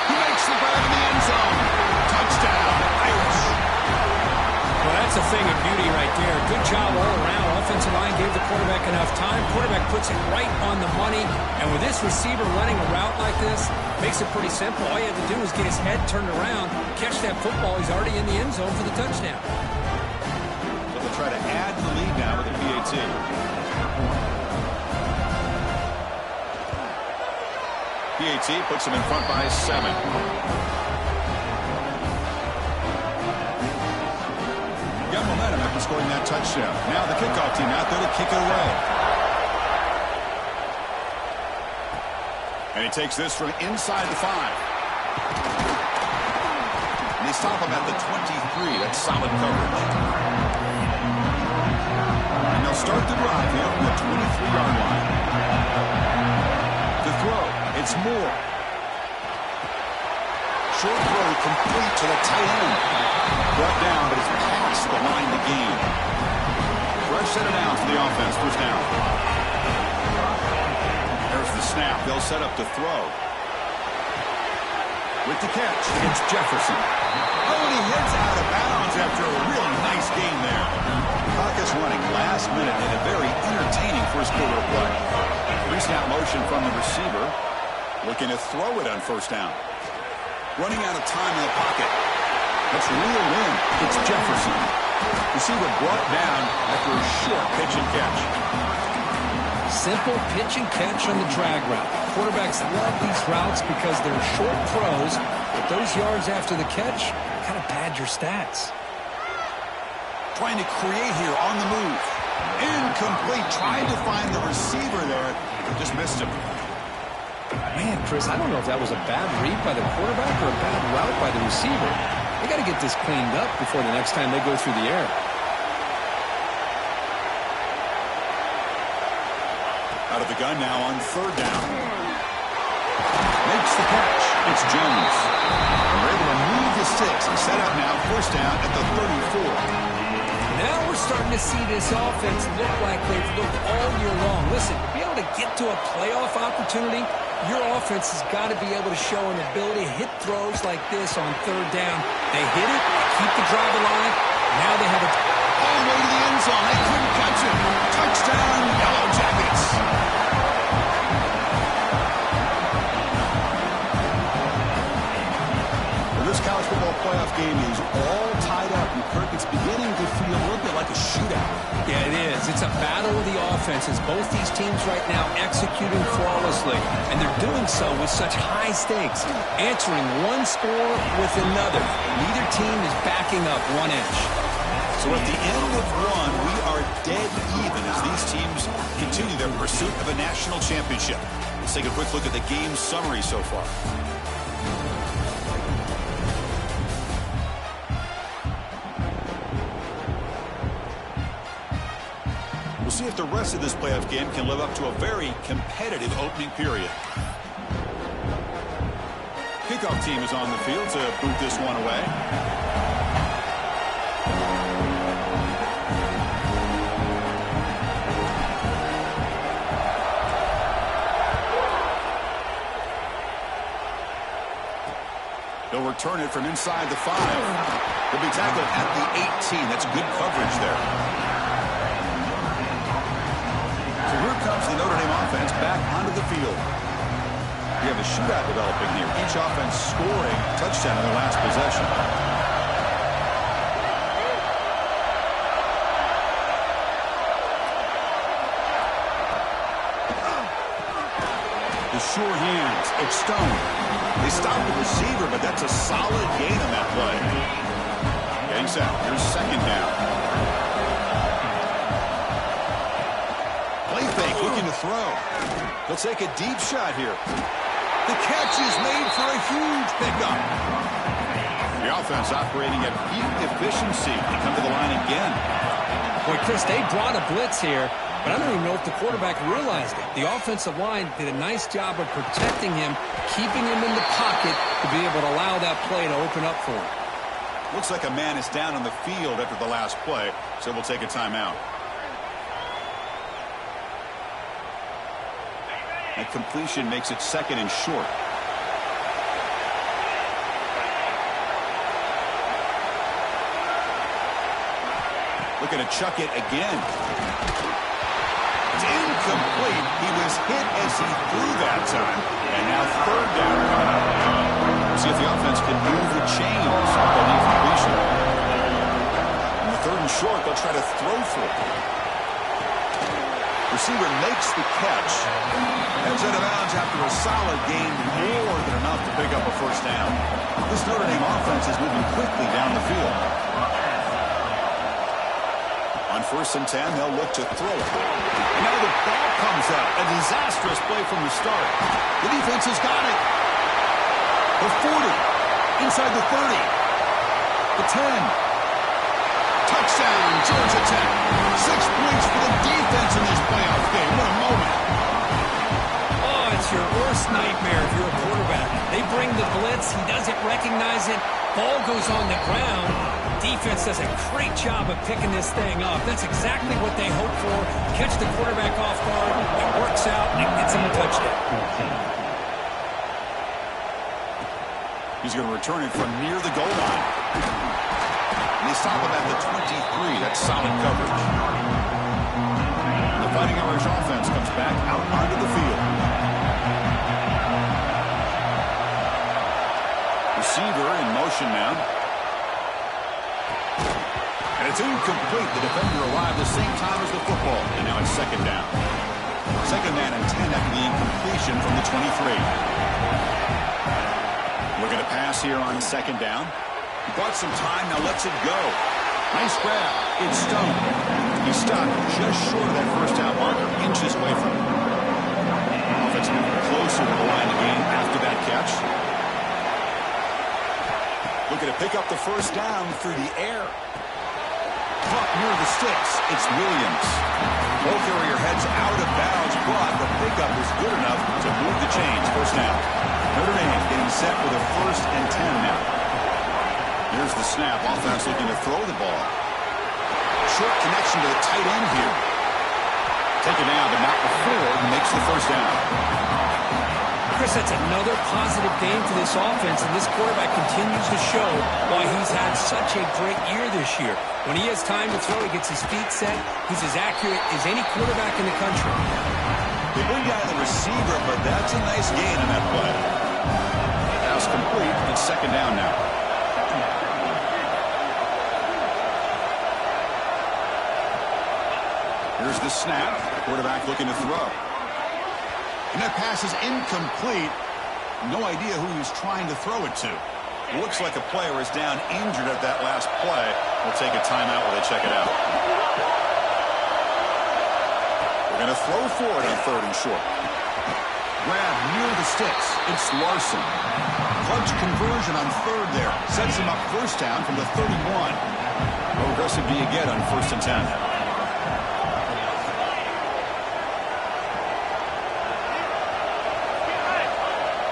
[SPEAKER 1] He makes the grab in the end zone. Touchdown, Irish.
[SPEAKER 2] Well, that's a thing of beauty right there. Good job all around. Offensive line gave the quarterback enough time. Quarterback puts it right on the money. And with this receiver running a route like this, makes it pretty simple. All you have to do is get his head turned around, catch that football. He's already in the end zone for the touchdown.
[SPEAKER 1] So they'll try to add the lead now with a PAT. PAT puts him in front by 7. Got momentum after scoring that touchdown. Now the kickoff team out there to kick it away. And he takes this from inside the 5. And they stop him at the 23. That's solid coverage. And they'll start the drive here from the 23-yard line. To throw, it's Moore. Short throw complete to the tight end. Brought down, but it's past the line to gain. Fresh set of downs for the offense. First down. There's the snap. They'll set up to throw. With the catch, it's Jefferson. Oh, and he heads out of bounds after a really nice gain there. Clock is running last minute in a very entertaining first quarter of play. Three-snap motion from the receiver. Looking to throw it on first down. Running out of time in the pocket. Let's reel in. It's Jefferson. Receiver brought down after a short pitch and catch.
[SPEAKER 2] Simple pitch and catch on the drag route. Quarterbacks love these routes because they're short throws, but those yards after the catch kind of pad your stats.
[SPEAKER 1] Trying to create here on the move. Incomplete. Trying to find the receiver there. Just missed him.
[SPEAKER 2] Man, Chris, I don't know if that was a bad read by the quarterback or a bad route by the receiver. They got to get this cleaned up before the next time they go through the air.
[SPEAKER 1] Out of the gun now on third down. Makes the catch. It's Jones. And we're able to move the sticks and set up now first down at the 34.
[SPEAKER 2] Now we're starting to see this offense look like they've looked all year long. Listen, to be able to get to a playoff opportunity, your offense has got to be able to show an ability to hit throws like this on third down. They hit it, keep the drive alive. Now they have a
[SPEAKER 1] all the way to the end zone. They couldn't catch it. Touchdown, Yellow Jackets. Well, this college football playoff game is all tied up, and Kirk, it's beginning to feel a little bit like a shootout.
[SPEAKER 2] Yeah, it is. It's a battle of the offenses. Both these teams right now executing flawlessly, and they're doing so with such high stakes, answering one score with another. Neither team is backing up 1 inch.
[SPEAKER 1] So at the end of one, we are dead even as these teams continue their pursuit of a national championship. Let's take a quick look at the game summary so far. We'll see if the rest of this playoff game can live up to a very competitive opening period. Kickoff team is on the field to boot this one away. They'll return it from inside the 5. They'll be tackled at the 18. That's good coverage there. So here comes the Notre Dame offense back onto the field. We have a shootout developing here. Each offense scoring a touchdown in their last possession. The sure hands. It's Stone. They stopped the receiver, but that's a solid gain on that play. Getting set. Here's second down. Play fake, looking to throw. He'll take a deep shot here. The catch is made for a huge pickup. The offense operating at peak efficiency. They come to the line again.
[SPEAKER 2] Boy, Chris, they brought a blitz here, but I don't even know if the quarterback realized it. The offensive line did a nice job of protecting him, keeping him in the pocket to be able to allow that play to open up for him.
[SPEAKER 1] Looks like a man is down on the field after the last play, so we'll take a timeout. That completion makes it second and short. Looking to chuck it again. It's incomplete. He was hit as he threw that time. And now third down coming up. We'll see if the offense can move the chains on the completion. On the third and short, they'll try to throw for it. Receiver makes the catch. Heads out of bounds after a solid gain, more than enough to pick up a first down. This Notre Dame offense is moving quickly down the field. On 1st and 10, they'll look to throw it. And now the ball comes out. A disastrous play from the start. The defense has got it. The 40. Inside the 30. The 10. Touchdown, Georgia Tech. 6 points for the defense in this playoff game. What a moment.
[SPEAKER 2] Oh, it's your worst nightmare if you're a quarterback. They bring the blitz. He doesn't recognize Ball goes on the ground. Defense does a great job of picking this thing up. That's exactly what they hope for. Catch the quarterback off guard. It works out, and it gets him a touchdown.
[SPEAKER 1] He's going to return it from near the goal line. And they stop him at the 23. That's solid coverage. And the Fighting Irish offense comes back out onto the field. Receiver in motion now. And it's incomplete. The defender arrived the same time as the football. And now it's second down. Second man and 10 after the incompletion from the 23. Looking to pass here on second down. He bought some time, now lets it go. Nice grab. It's Stone. He stopped just short of that first down marker, inches away from it. Offense moving closer to the line of game after that catch. Looking to pick up the first down through the air. Caught near the sticks. It's Williams. Ball carrier heads out of bounds, but the pickup is good enough to move the chains. First down. Notre Dame getting set for the 1st and 10 now. Here's the snap. Offense looking to throw the ball. Short connection to the tight end here. Taken down, but not before he makes the first down.
[SPEAKER 2] Chris, that's another positive game for this offense, and this quarterback continues to show why he's had such a great year this year. When he has time to throw, he gets his feet set. He's as accurate as any quarterback in the country.
[SPEAKER 1] They bring down the receiver, but that's a nice gain on that play. Pass complete. It's second down now. Here's the snap. Quarterback looking to throw. And that pass is incomplete. No idea who he's trying to throw it to. It looks like a player is down injured at that last play. We'll take a timeout while they check it out. We're going to throw for it on 3rd and short. Grab near the sticks. It's Larson. Clutch conversion on 3rd there. Sets him up first down from the 31. How aggressive do you get on 1st and 10?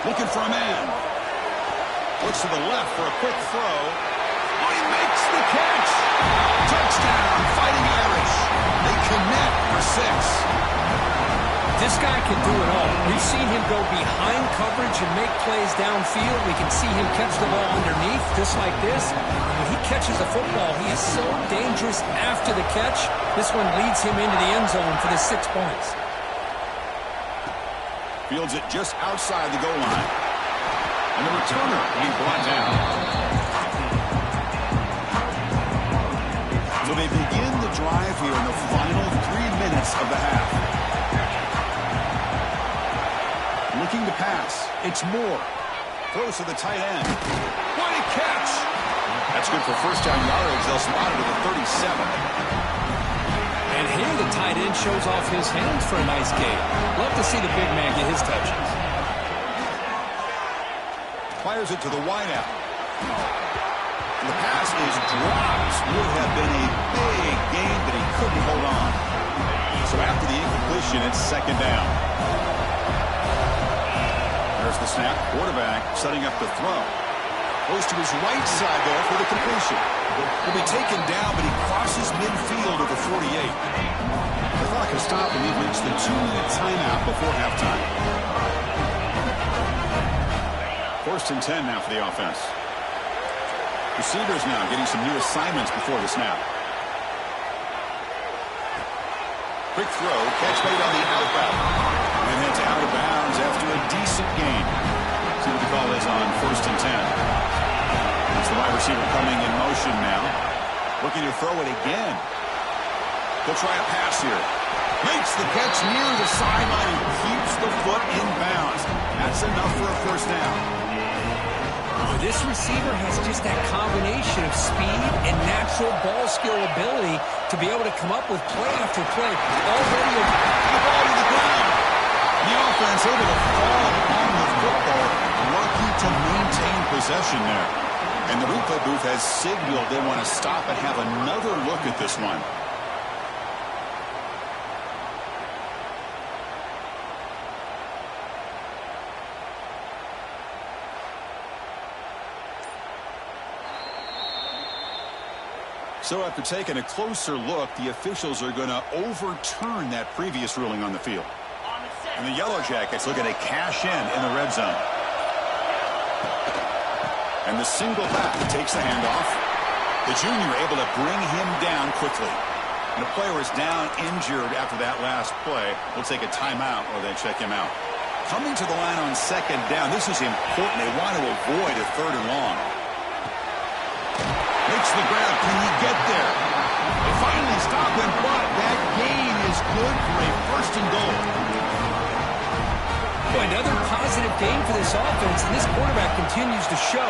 [SPEAKER 1] Looking for a man. Looks to the left for a quick throw. Oh, he makes the catch. Touchdown, Fighting Irish. They connect for 6.
[SPEAKER 2] This guy can do it all. We've seen him go behind coverage and make plays downfield. We can see him catch the ball underneath, just like this. When he catches the football, he is so dangerous after the catch. This one leads him into the end zone for the 6 points.
[SPEAKER 1] Fields it just outside the goal line. And the returner being brought down. So they begin the drive here in the final 3 minutes of the half. Looking to pass. It's Moore. Throws to the tight end. What a catch! That's good for first down yardage. They'll spot it at the 37.
[SPEAKER 2] And here the tight end shows off his hands for a nice gain. Love to see the big man get his touches.
[SPEAKER 1] Fires it to the wideout. And the pass is dropped. Would have been a big gain, but he couldn't hold on. So after the incompletion, it's second down. There's the snap. Quarterback setting up the throw. Goes to his right side there for the completion. Will be taken down, but he crosses midfield at the 48. The clock has stopped, and we've reached the 2-minute timeout before halftime. 1st and 10 now for the offense. Receivers now getting some new assignments before the snap. Quick throw, catch made on the out route. And heads out of bounds after a decent gain. See what the call is on 1st and 10. It's the wide receiver coming in motion now. Looking to throw it again. He'll try a pass here. Makes the catch near the sideline and keeps the foot in bounds. That's enough for a first down.
[SPEAKER 2] This receiver has just that combination of speed and natural ball skill ability to be able to come up with play after play. Already
[SPEAKER 1] the ball to the ground. The offense able to fall on the football. Lucky to maintain possession there. And the replay booth has signaled they want to stop and have another look at this one. So after taking a closer look, the officials are going to overturn that previous ruling on the field. And the Yellow Jackets looking to cash in the red zone. And the single back takes the handoff. The junior able to bring him down quickly. And the player is down injured after that last play. We'll take a timeout while they check him out. Coming to the line on second down, this is important. They want to avoid a third and long. Makes the grab. Can he get there? They finally stop him, but that gain is good for a first and goal.
[SPEAKER 2] Boy, another positive game for this offense, and this quarterback continues to show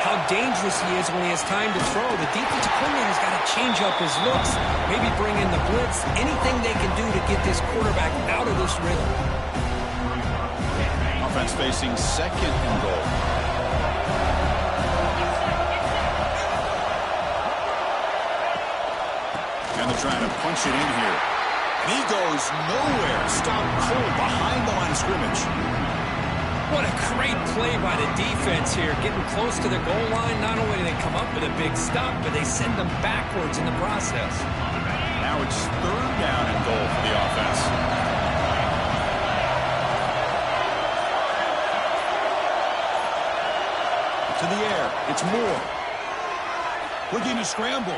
[SPEAKER 2] how dangerous he is when he has time to throw. The defensive coordinator's got to change up his looks, maybe bring in the blitz, anything they can do to get this quarterback out of this rhythm.
[SPEAKER 1] Offense facing second and goal. And they're trying to punch it in here. And he goes nowhere. Stopped cold behind the line of scrimmage.
[SPEAKER 2] What a great play by the defense here. Getting close to the goal line, not only do they come up with a big stop, but they send them backwards in the process.
[SPEAKER 1] Now it's third down and goal for the offense. To the air. It's Moore. Looking to scramble.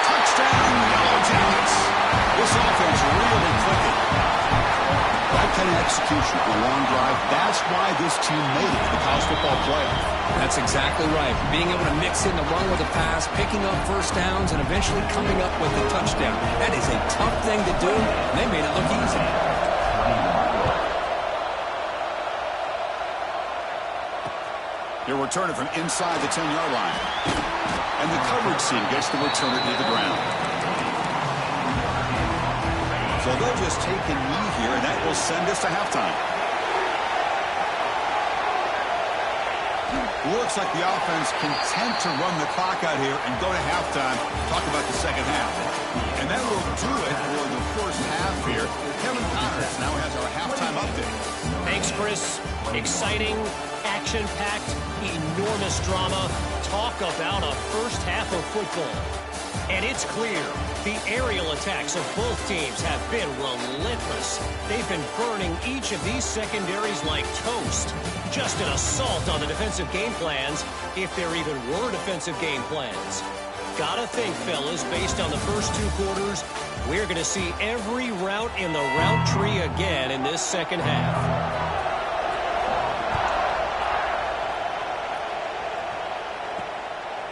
[SPEAKER 1] Touchdown, Yellow Jackets. This offense really clicking. That kind of execution, a long drive, that's why this team made it to the college football playoff.
[SPEAKER 2] That's exactly right. Being able to mix in the run with the pass, picking up first downs, and eventually coming up with the touchdown. That is a tough thing to do. They made it look easy.
[SPEAKER 1] They're returning from inside the 10-yard line. And the coverage team gets the returner to the ground. So they'll just take a knee here, and that will send us to halftime. Looks like the offense content to run the clock out here and go to halftime. Talk about the second half. And that will do it for the first half here. Kevin Connors now has our halftime update.
[SPEAKER 3] Thanks, Chris. Exciting, action-packed, enormous drama. Talk about a first half of football. And it's clear, the aerial attacks of both teams have been relentless. They've been burning each of these secondaries like toast. Just an assault on the defensive game plans, if there even were defensive game plans. Gotta think, fellas, based on the first two quarters, we're going to see every route in the route tree again in this second half.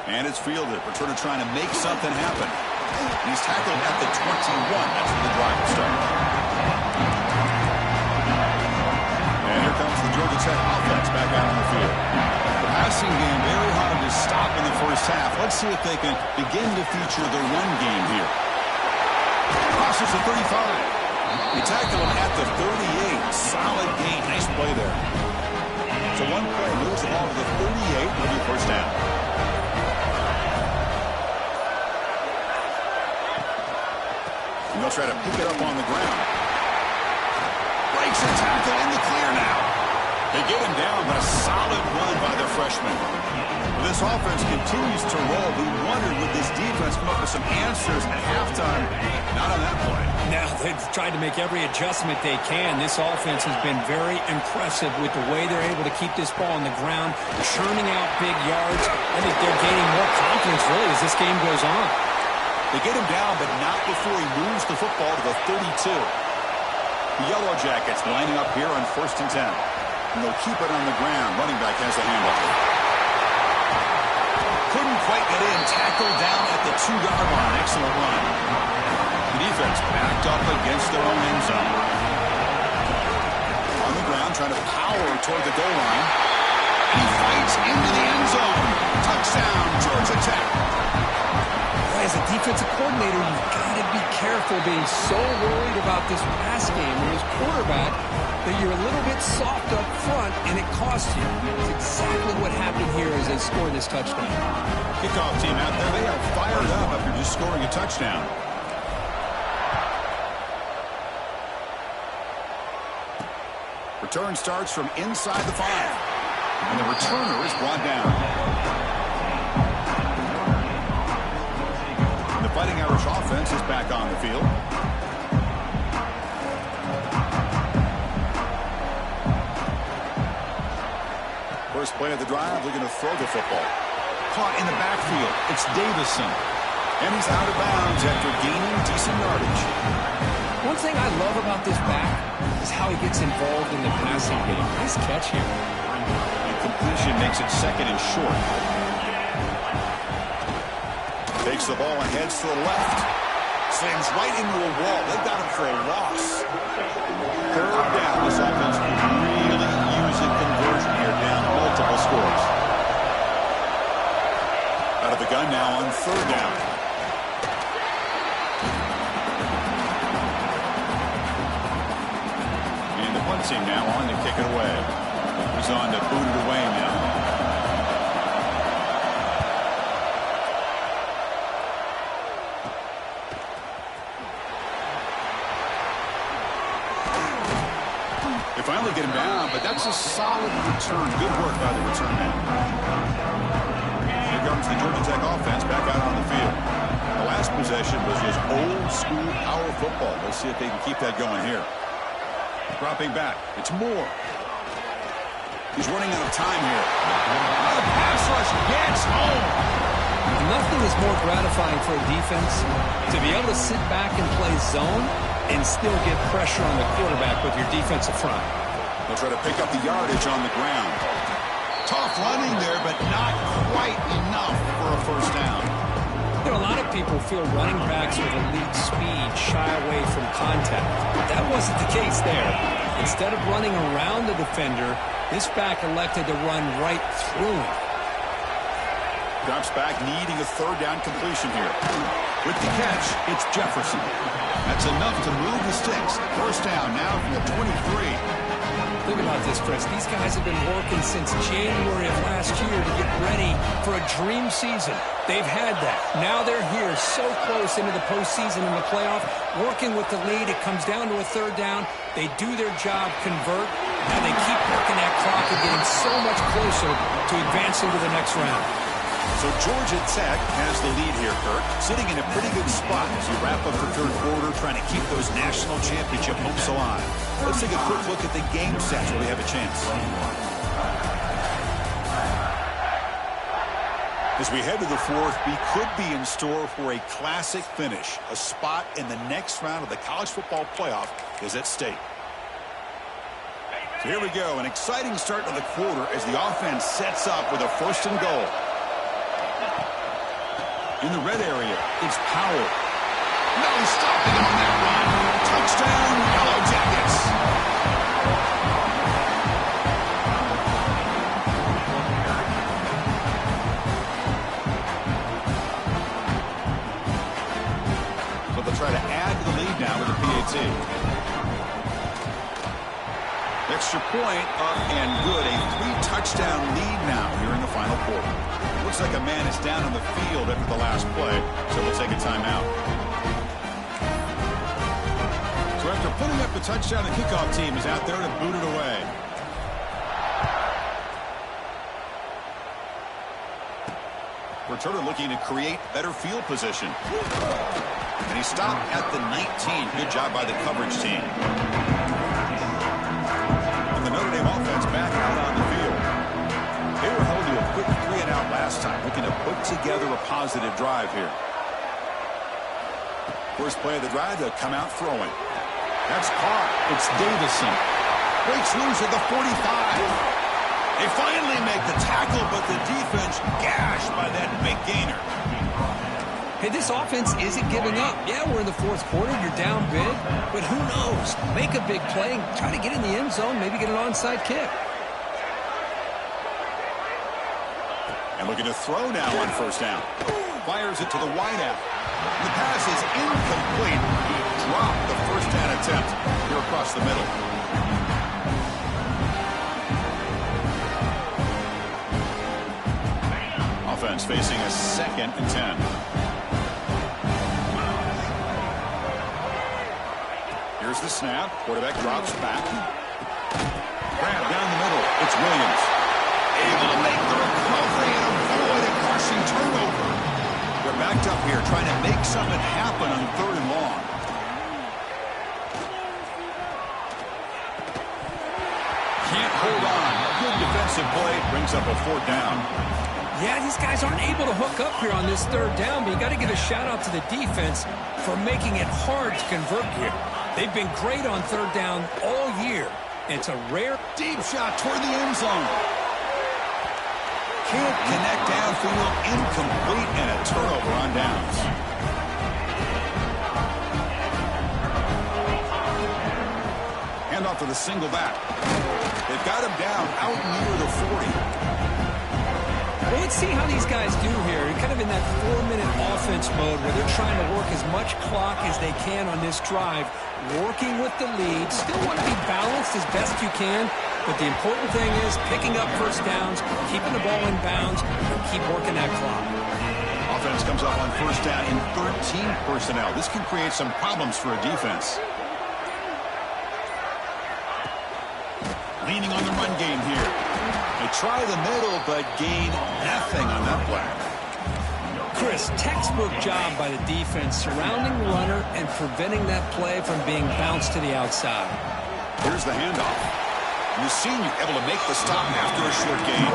[SPEAKER 1] And it's fielded. Returner trying to make something happen. And he's tackled at the 21. That's where the drive will start. And here comes the Georgia Tech offense back out on the field. The passing game very hard to stop in the first half. Let's see if they can begin to feature the run game here. Crosses the 35. He tackled him at the 38. Solid gain. Nice play there. So one play moves the ball to the 38. It'll be first down. And they'll try to pick it up on the ground. Breaks a tackle in the clear now. They get him down, but a solid run by the freshman. This offense continues to roll. We wondered, would this defense come up with some answers at halftime? Not on that play.
[SPEAKER 2] Now they've tried to make every adjustment they can. This offense has been very impressive with the way they're able to keep this ball on the ground, churning out big yards. I think they're gaining more confidence, really, as this game goes on.
[SPEAKER 1] They get him down, but not before he moves the football to the 32. The Yellow Jackets lining up here on 1st and 10. And they'll keep it on the ground. Running back has the handoff. Couldn't quite get in. Tackled down at the 2-yard line. Excellent run. The defense backed up against their own end zone. On the ground, trying to power toward the goal line. And he fights into the end zone. Touchdown, Georgia Tech.
[SPEAKER 2] As a defensive coordinator, you've got to be careful being so worried about this pass game and this quarterback that you're a little bit soft up front and it costs you. It's exactly what happened here as they scored this touchdown.
[SPEAKER 1] Kickoff team out there, they are fired up after just scoring a touchdown. Return starts from inside the 5. And the returner is brought down. Irish offense is back on the field. First play of the drive, looking to throw the football. Caught in the backfield. It's Davison. And he's out of bounds after gaining decent yardage.
[SPEAKER 2] One thing I love about this back is how he gets involved in the passing game. Nice catch here.
[SPEAKER 1] Incompletion makes it second and short. Takes the ball and heads to the left. Slams right into a wall. They got him for a loss. Third down. This offense really using conversion here, down multiple scores. Out of the gun now on third down. And the punt team now on to kick it away. He's on to boot it away now. Finally get him down, but that's a solid return. Good work by the return man. Here comes the Georgia Tech offense back out on the field. The last possession was just old school power football. Let's see if they can keep that going here. Dropping back. It's Moore. He's running out of time here. The pass rush gets home.
[SPEAKER 2] Nothing is more gratifying for a defense to be able to sit back and play zone and still get pressure on the quarterback with your defensive front.
[SPEAKER 1] They'll try to pick up the yardage on the ground. Tough running there, but not quite enough for a first down.
[SPEAKER 2] You know, a lot of people feel running backs with elite speed shy away from contact. That wasn't the case there. Instead of running around the defender, this back elected to run right through him.
[SPEAKER 1] Drops back, needing a third down completion here. With the catch, it's Jefferson. That's enough to move the sticks. First down now from the 23.
[SPEAKER 2] Think about this, Chris. These guys have been working since January of last year to get ready for a dream season. They've had that. Now they're here so close into the postseason and the playoff, working with the lead. It comes down to a third down. They do their job, convert. Now they keep working that clock and getting so much closer to advancing to the next round.
[SPEAKER 1] So Georgia Tech has the lead here, Kirk, sitting in a pretty good spot as you wrap up the third quarter, trying to keep those national championship hopes alive. Let's take a quick look at the game stats where they have a chance. As we head to the fourth, we could be in store for a classic finish. A spot in the next round of the college football playoff is at stake. So here we go, an exciting start to the quarter as the offense sets up with a first and goal. In the red area, it's Powell. No stopping on that run. Touchdown, Yellow Jackets. So they'll try to add to the lead now with the PAT. Extra point up and good. A 3-touchdown lead now here in the final quarter. Looks like a man is down on the field after the last play, so we'll take a timeout. So after putting up the touchdown, the kickoff team is out there to boot it away. Returner looking to create better field position. And he stopped at the 19. Good job by the coverage team. And the Notre Dame offense back out on the field. They were held to a quick 3-and-out last time, looking to put together a positive drive here. First play of the drive, they'll come out throwing. That's caught. It's Davison. Breaks loose at the 45. They finally make the tackle, but the defense gashed by that big gainer.
[SPEAKER 2] Hey, this offense isn't giving up. Yeah, we're in the fourth quarter. You're down big, but who knows? Make a big play, try to get in the end zone, maybe get an onside kick.
[SPEAKER 1] And looking to throw now on first down. Fires it to the wideout. The pass is incomplete. He dropped the first down attempt here across the middle. Offense facing a 2nd and 10. Here's the snap. Quarterback drops back. Grab down the middle. It's Williams. Able to make the recovery and avoid a crushing turnover. They're Backed up here, trying to make something happen on 3rd and long. Can't hold on. Good defensive play. Brings up a 4th down.
[SPEAKER 2] Yeah, these guys aren't able to hook up here on this 3rd down, but you got to give a shout-out to the defense for making it hard to convert here. They've been great on 3rd down all year. It's a rare
[SPEAKER 1] deep shot toward the end zone. Can't connect downfield. Incomplete, and a turnover on downs. Hand off to the single back. They've got him down out near the 40.
[SPEAKER 2] Well, let's see how these guys do here. Kind of in that 4-minute offense mode where they're trying to work as much clock as they can on this drive, working with the lead. Still want to be balanced as best you can, but the important thing is picking up first downs, keeping the ball in bounds, and keep working that clock.
[SPEAKER 1] Offense comes up on 1st down in 13 personnel. This can create some problems for a defense. Leaning on the run game here. They try the middle, but gain nothing on that play.
[SPEAKER 2] Chris, textbook job by the defense surrounding the runner and preventing that play from being bounced to the outside.
[SPEAKER 1] Here's the handoff. The senior able to make the stop after a short gain.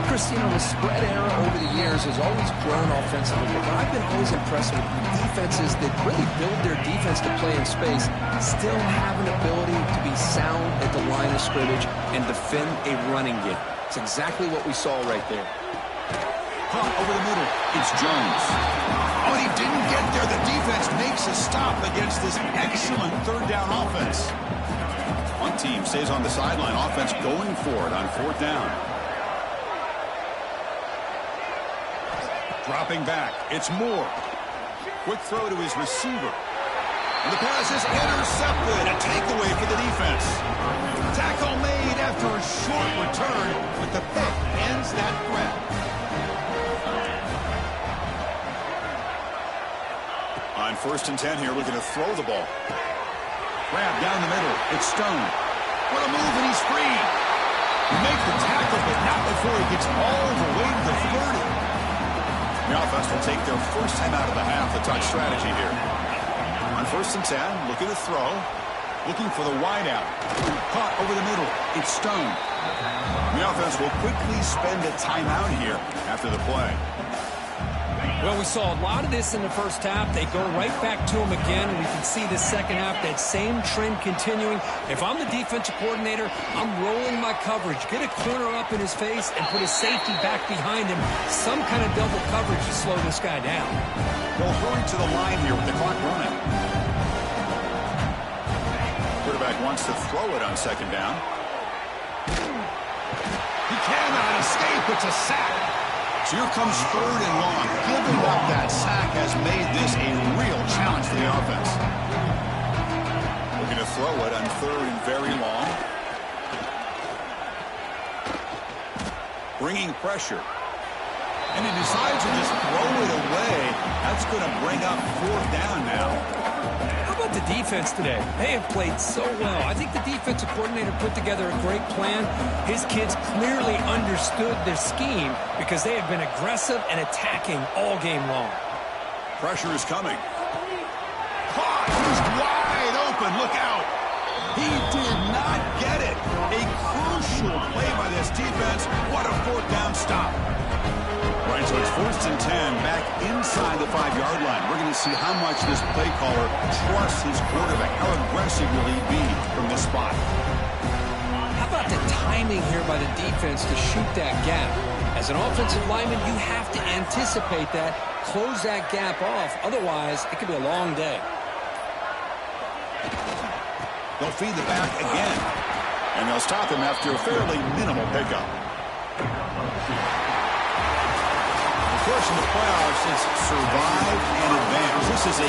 [SPEAKER 2] Chris, you know, the spread era over the years has always grown offensively, but I've been always impressed with defenses that really build their defense to play in space, still have an ability to be sound at the line of scrimmage and defend a running game. It's exactly what we saw right there.
[SPEAKER 1] Over the middle, it's Jones. Oh, he didn't get there. The defense makes a stop against this excellent 3rd down offense. One team stays on the sideline. Offense going for it on 4th down. Dropping back, it's Moore. Quick throw to his receiver. And the pass is intercepted. A takeaway for the defense. Tackle made after a short return, but the pick ends that threat. On 1st and 10 here, looking to throw the ball. Grab down the middle. It's Stone. What a move, and he's free. Make the tackle, but not before he gets all the way to the 30. The offense will take their first time out of the half. The touch strategy here. On 1st and 10, looking to throw. Looking for the wide out. Caught over the middle. It's Stone. The offense will quickly spend a timeout here after the play.
[SPEAKER 2] Well, we saw a lot of this in the first half. They go right back to him again, and we can see the second half, that same trend continuing. If I'm the defensive coordinator, I'm rolling my coverage. Get a corner up in his face and put his safety back behind him. Some kind of double coverage to slow this guy down.
[SPEAKER 1] They'll hurry to the line here with the clock running. Quarterback wants to throw it on 2nd down. He cannot escape. It's a sack. So here comes 3rd and long. Giving up that sack has made this a real challenge for the offense. Looking to throw it on 3rd and very long. Bringing pressure. And he decides to just throw it away. That's going to bring up 4th down now.
[SPEAKER 2] How about the defense today? They have played so well. I think the defensive coordinator put together a great plan. His kids clearly understood their scheme because they have been aggressive and attacking all game long.
[SPEAKER 1] Pressure is coming. Caught. He's wide open. Look out. He did not get it. A crucial play by this defense. What a 4th down stop. Right, so it's 1st and 10 back inside the 5-yard line. We're going to see how much this play caller trusts his quarterback. How aggressive will he be from this spot?
[SPEAKER 2] How about the timing here by the defense to shoot that gap? As an offensive lineman, you have to anticipate that, close that gap off. Otherwise, it could be a long day.
[SPEAKER 1] They'll feed the back again. And they'll stop him after a fairly minimal pickup. Of course, in the playoffs, it's survive and advance. This is a